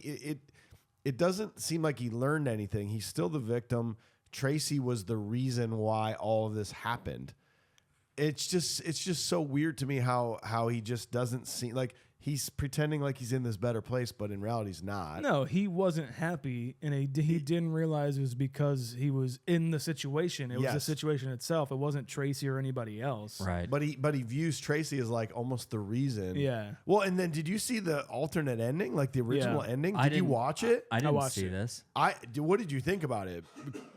it doesn't seem like he learned anything. He's still the victim. Tracy was the reason why all of this happened. It's just so weird to me how he just doesn't seem like he's pretending like he's in this better place, but in reality he's not. No, he wasn't happy, and he didn't realize it was because he was in the situation. It was the situation itself. It wasn't Tracy or anybody else. Right. But he views Tracy as like almost the reason. Yeah. Well, and then did you see the alternate ending, like the original ending? Did you watch it? I didn't see this. What did you think about it?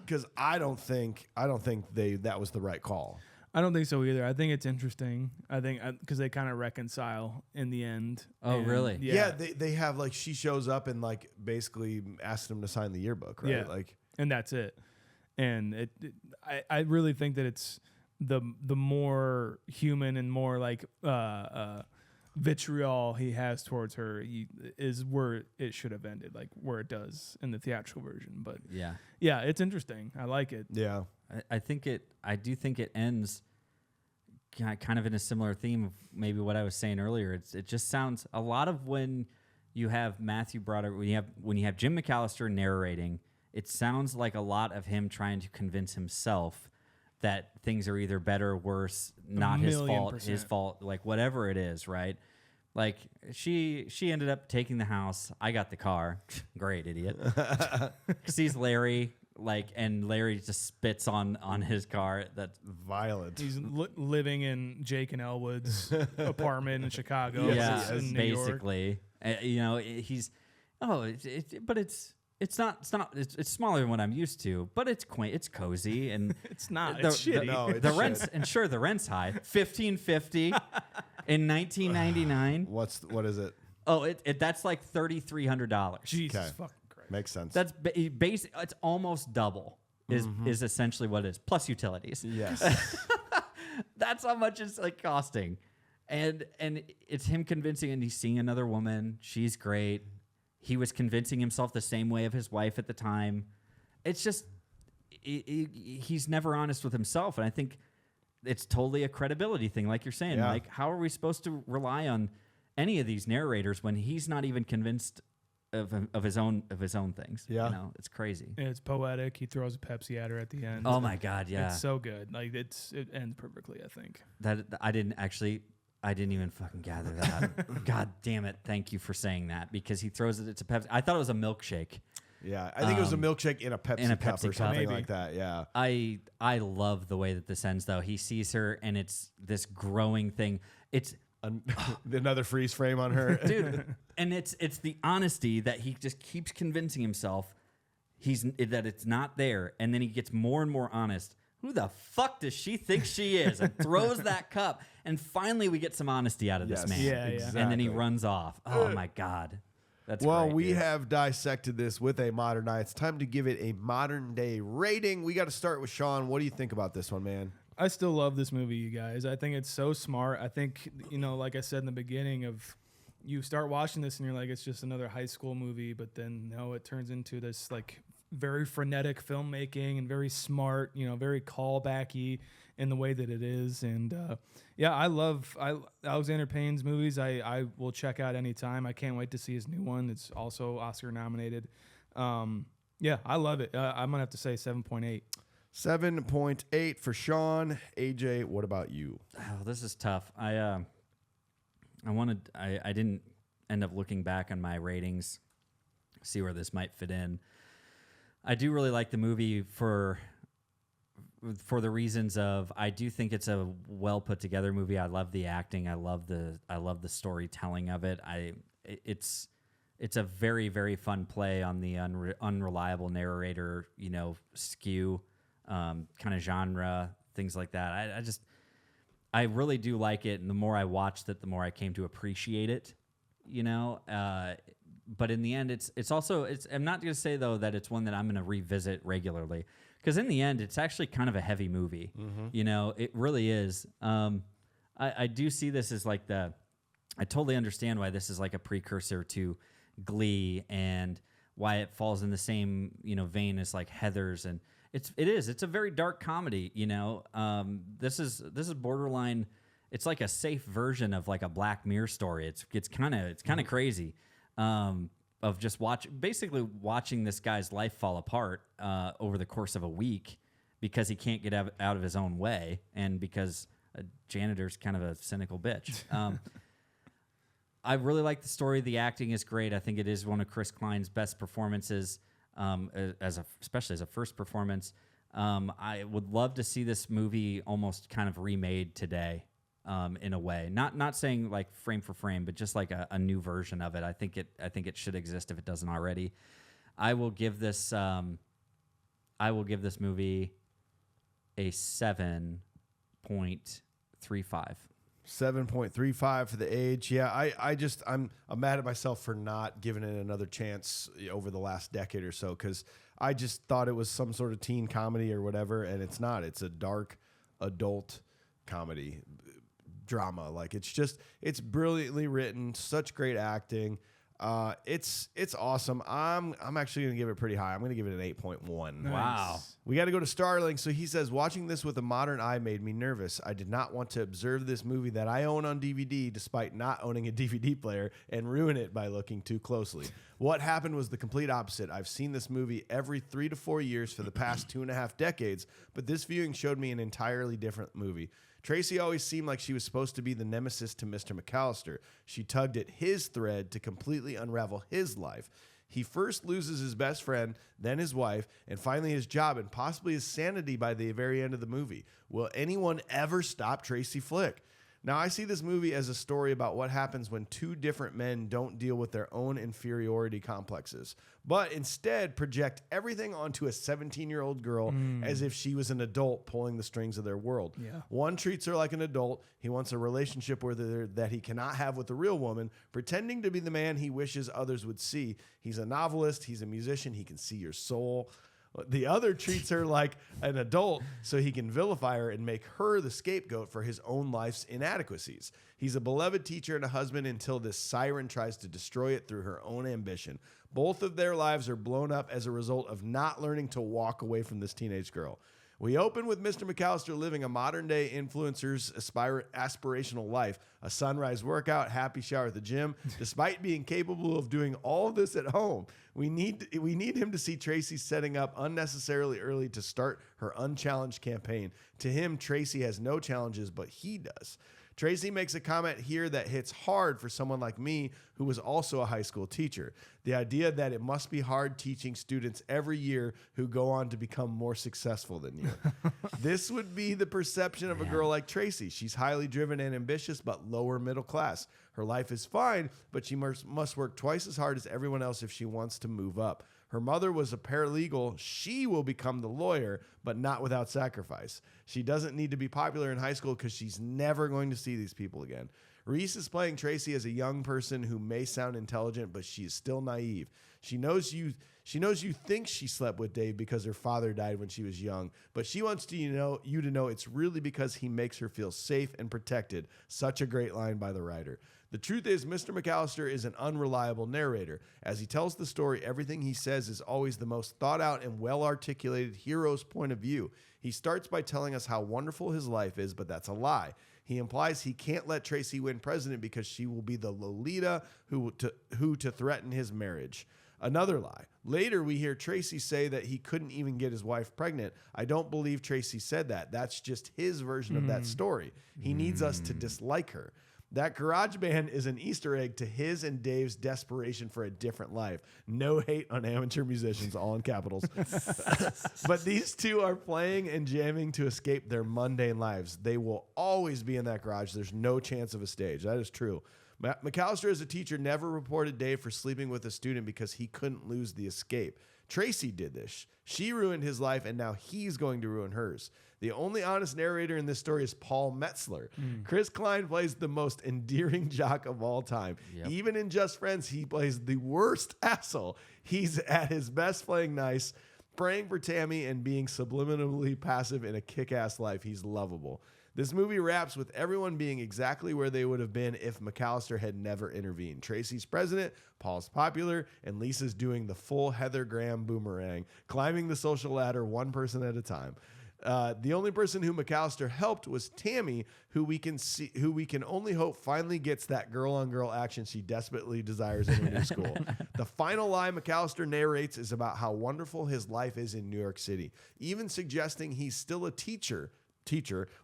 Because I don't think that was the right call. I don't think so either. I think it's interesting. I think because they kind of reconcile in the end. Oh, really? Yeah. They have like she shows up and like basically asks him to sign the yearbook, right? Yeah. Like, and that's it. And I really think that it's the more human and more like vitriol he has towards her is where it should have ended, like where it does in the theatrical version. But yeah, it's interesting. I like it. Yeah. I do think it ends kind of in a similar theme of maybe what I was saying earlier. It just sounds a lot of when you have Matthew Broderick, when you have Jim McAllister narrating, it sounds like a lot of him trying to convince himself that things are either better or worse, not his fault, like whatever it is, right? Like she ended up taking the house. I got the car. Great idiot. Sees Larry. And Larry just spits on his car. That's violent. He's living in Jake and Elwood's apartment in Chicago. In basically. He's but it's smaller than what I'm used to, but it's quaint, it's cozy, and it's not. It's shitty. The rent's and sure the rent's high, $1,550 in 1999. What is it? Oh, that's like $3,300. Jesus fucking. Makes sense. That's basic. It's almost double. Is essentially what it is, plus utilities. Yes. That's how much it's like costing, and it's him convincing, and he's seeing another woman. She's great. He was convincing himself the same way of his wife at the time. It's just he's never honest with himself, and I think it's totally a credibility thing, like you're saying. Like, how are we supposed to rely on any of these narrators when he's not even convinced of his own things? It's crazy. And it's poetic. He throws a Pepsi at her at the end. Oh my God, yeah, it's so good. Like it ends perfectly. I think that I didn't even fucking gather that. God damn it! Thank you for saying that, because he throws it. It's a Pepsi. I thought it was a milkshake. Yeah, I think it was a milkshake in a Pepsi cup or something like that. Yeah. I love the way that this ends though. He sees her and it's this growing thing. It's another freeze frame on her, dude. And it's the honesty that he just keeps convincing himself that it's not there, and then he gets more and more honest. Who the fuck does she think she is? And throws that cup, and finally we get some honesty out of this man. Yeah, exactly. And then he runs off. Oh my God. That's well, great, we have dissected this with a modern eye. It's time to give it a modern day rating. We got to start with Sean. What do you think about this one, man? I still love this movie, you guys. I think it's so smart. I think, like I said in the beginning you start watching this and you're like, it's just another high school movie, but then no, it turns into this like very frenetic filmmaking and very smart, very callbacky in the way that it is. And I love Alexander Payne's movies. I will check out anytime. I can't wait to see his new one. It's also Oscar nominated. I love it. I'm gonna have to say 7.8. 7.8 for Sean. AJ, what about you? Oh, this is tough. I didn't end up looking back on my ratings, see where this might fit in. I do really like the movie for the reasons of, I do think it's a well put together movie. I love the acting. I love the storytelling of it. It's a very, very fun play on the unreliable narrator, skew, kind of genre, things like that. I really do like it, and the more I watched it, the more I came to appreciate it. But in the end, it's also I'm not going to say though that it's one that I'm going to revisit regularly, because in the end, it's actually kind of a heavy movie. Mm-hmm. It really is. I do see this as like I totally understand why this is like a precursor to Glee, and why it falls in the same vein as like Heathers, and it's a very dark comedy. This is borderline. It's like a safe version of like a Black Mirror story. It's kind of crazy. just basically watching this guy's life fall apart over the course of a week because he can't get out of his own way and because a janitor's kind of a cynical bitch. I really like the story. The acting is great. I think it is one of Chris Klein's best performances, especially as a first performance. I would love to see this movie almost kind of remade today, in a way. Not saying like frame for frame, but just like a new version of it. I think it should exist if it doesn't already. I will give this movie a 7.35. 7.35 for the age. Yeah, I'm mad at myself for not giving it another chance over the last decade or so, because I just thought it was some sort of teen comedy or whatever, and it's not. It's a dark adult comedy drama. Like it's brilliantly written, such great acting. It's awesome. I'm actually going to give it pretty high. I'm going to give it an 8.1. Nice. Wow. We got to go to Starling. So he says, watching this with a modern eye made me nervous. I did not want to observe this movie that I own on DVD despite not owning a DVD player and ruin it by looking too closely. What happened was the complete opposite. I've seen this movie every 3 to 4 years for the past 2.5 decades, but this viewing showed me an entirely different movie. Tracy always seemed like she was supposed to be the nemesis to Mr. McAllister. She tugged at his thread to completely unravel his life. He first loses his best friend, then his wife, and finally his job and possibly his sanity by the very end of the movie. Will anyone ever stop Tracy Flick? Now, I see this movie as a story about what happens when two different men don't deal with their own inferiority complexes, but instead project everything onto a 17-year-old girl as if she was an adult pulling the strings of their world. Yeah. One treats her like an adult. He wants a relationship with her that he cannot have with a real woman, pretending to be the man he wishes others would see. He's a novelist. He's a musician. He can see your soul. The other treats her like an adult so he can vilify her and make her the scapegoat for his own life's inadequacies. He's a beloved teacher and a husband until this siren tries to destroy it through her own ambition. Both of their lives are blown up as a result of not learning to walk away from this teenage girl. We open with Mr. McAllister living a modern-day influencer's aspirational life, a sunrise workout, happy shower at the gym, despite being capable of doing all of this at home. We need him to see Tracy setting up unnecessarily early to start her unchallenged campaign. To him, Tracy has no challenges, but he does. Tracy makes a comment here that hits hard for someone like me who was also a high school teacher. The idea that it must be hard teaching students every year who go on to become more successful than you. This would be the perception of a girl like Tracy. She's highly driven and ambitious, but lower middle class. Her life is fine, but she must work twice as hard as everyone else if she wants to move up. Her mother was a paralegal. She will become the lawyer, but not without sacrifice. She doesn't need to be popular in high school because she's never going to see these people again. Reese is playing Tracy as a young person who may sound intelligent, but she is still naive. She knows you think she slept with Dave because her father died when she was young, but she wants you to know it's really because he makes her feel safe and protected. Such a great line by the writer. The truth is, Mr. McAllister is an unreliable narrator. As he tells the story, everything he says is always the most thought out and well-articulated hero's point of view. He starts by telling us how wonderful his life is, but that's a lie. He implies he can't let Tracy win president because she will be the Lolita who to threaten his marriage. Another lie. Later, we hear Tracy say that he couldn't even get his wife pregnant. I don't believe Tracy said that. That's just his version of that story. He needs us to dislike her. That garage band is an Easter egg to his and Dave's desperation for a different life. No hate on amateur musicians, all in capitals. But these two are playing and jamming to escape their mundane lives. They will always be in that garage. There's no chance of a stage. That is true. McAllister, as a teacher, never reported Dave for sleeping with a student because he couldn't lose the escape. Tracy did this. She ruined his life, and now he's going to ruin hers. The only honest narrator in this story is Paul Metzler. Chris Klein plays the most endearing jock of all time. Yep. Even in Just Friends, he plays the worst asshole. He's at his best playing nice, praying for Tammy, and being subliminally passive in a kick-ass life. He's lovable. This movie wraps with everyone being exactly where they would have been if McAllister had never intervened. Tracy's president, Paul's popular, and Lisa's doing the full Heather Graham boomerang, climbing the social ladder one person at a time. The only person who McAllister helped was Tammy, who we can only hope finally gets that girl-on-girl action she desperately desires in her new school. The final line McAllister narrates is about how wonderful his life is in New York City, even suggesting he's still a teacher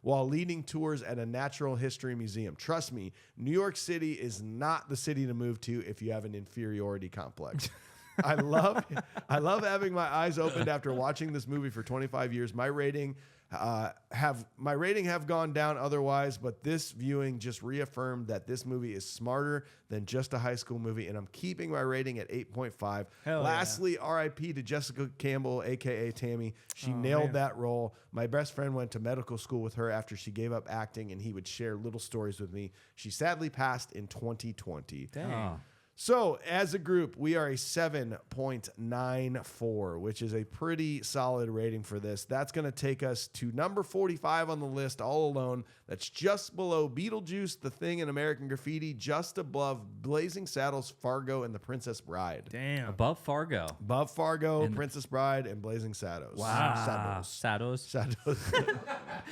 while leading tours at a natural history museum. Trust me, New York City is not the city to move to if you have an inferiority complex. I love having my eyes opened after watching this movie for 25 years. My rating have gone down otherwise, but this viewing just reaffirmed that this movie is smarter than just a high school movie, and I'm keeping my rating at 8.5. Lastly, R.I.P. to Jessica Campbell, aka Tammy. She nailed that role. My best friend went to medical school with her after she gave up acting, and he would share little stories with me. She sadly passed in 2020. Dang. Oh. So, as a group, we are a 7.94, which is a pretty solid rating for this. That's going to take us to number 45 on the list, all alone. That's just below Beetlejuice, The Thing, and American Graffiti, just above Blazing Saddles, Fargo, and The Princess Bride. Damn. Above Fargo. Above Fargo, Princess Bride, and Blazing Saddles. Wow. Saddles.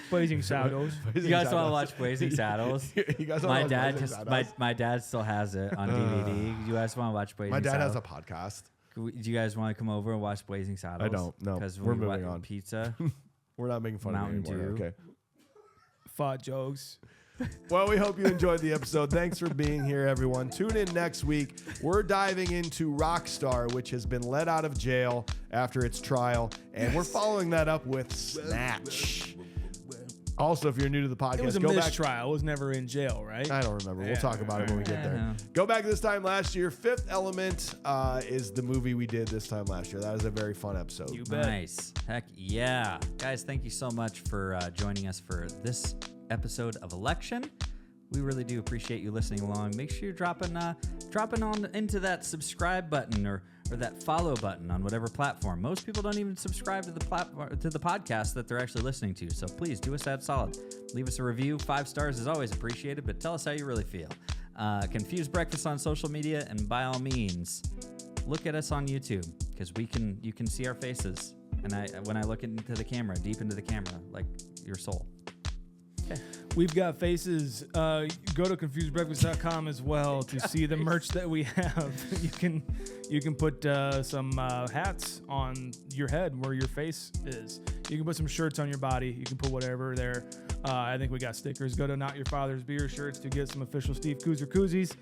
Blazing Saddles. You guys want to watch Blazing Saddles? You guys wanna my watch dad Blazing Saddles? my dad still has it on DVD. You guys want to watch Blazing My dad Saddles? has a podcast. Do you guys want to come over and watch Blazing Saddles? I don't, no. Because We're moving on. Pizza. We're not making fun Mountain of it anymore. Dew. Okay. Fought jokes. Well, we hope you enjoyed the episode. Thanks for being here, everyone. Tune in next week. We're diving into Rockstar, which has been let out of jail after its trial, and we're following that up with Snatch. Also, if you're new to the podcast, It was a go back. mistrial. It was never in jail, right? I don't remember. We'll talk about it when we get there. Yeah. Go back to this time last year. Fifth Element is the movie we did this time last year. That was a very fun episode. You bet. Nice. Heck yeah. Guys, thank you so much for joining us for this episode of Election. We really do appreciate you listening along. Make sure you're dropping on into that subscribe button or that follow button on whatever platform. Most people don't even subscribe to the podcast that they're actually listening to. So please do us that solid. Leave us a review. 5 stars is always appreciated, but tell us how you really feel. Confused Breakfast on social media, and by all means, look at us on YouTube because you can see our faces. And when I look into the camera, deep into the camera, like your soul. Okay. We've got faces. Go to confusedbreakfast.com as well to see the merch that we have. You can put some hats on your head where your face is. You can put some shirts on your body. You can put whatever there. I think we got stickers. Go to Not Your Father's Beer shirts to get some official Steve Koozer koozies.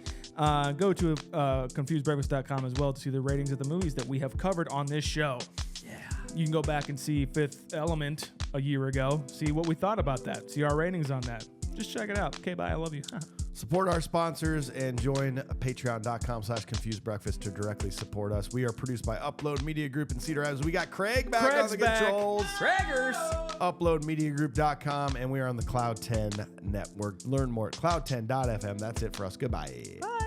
Go to confusedbreakfast.com as well to see the ratings of the movies that we have covered on this show. Yeah. You can go back and see Fifth Element a year ago. See what we thought about that. See our ratings on that. Just check it out. Okay, bye. I love you. Support our sponsors and join patreon.com/confusedbreakfast to directly support us. We are produced by Upload Media Group in Cedar Rapids. We got Craig back on the controls. Craigers! UploadMediaGroup.com, and we are on the Cloud 10 network. Learn more at cloud10.fm. That's it for us. Goodbye. Bye.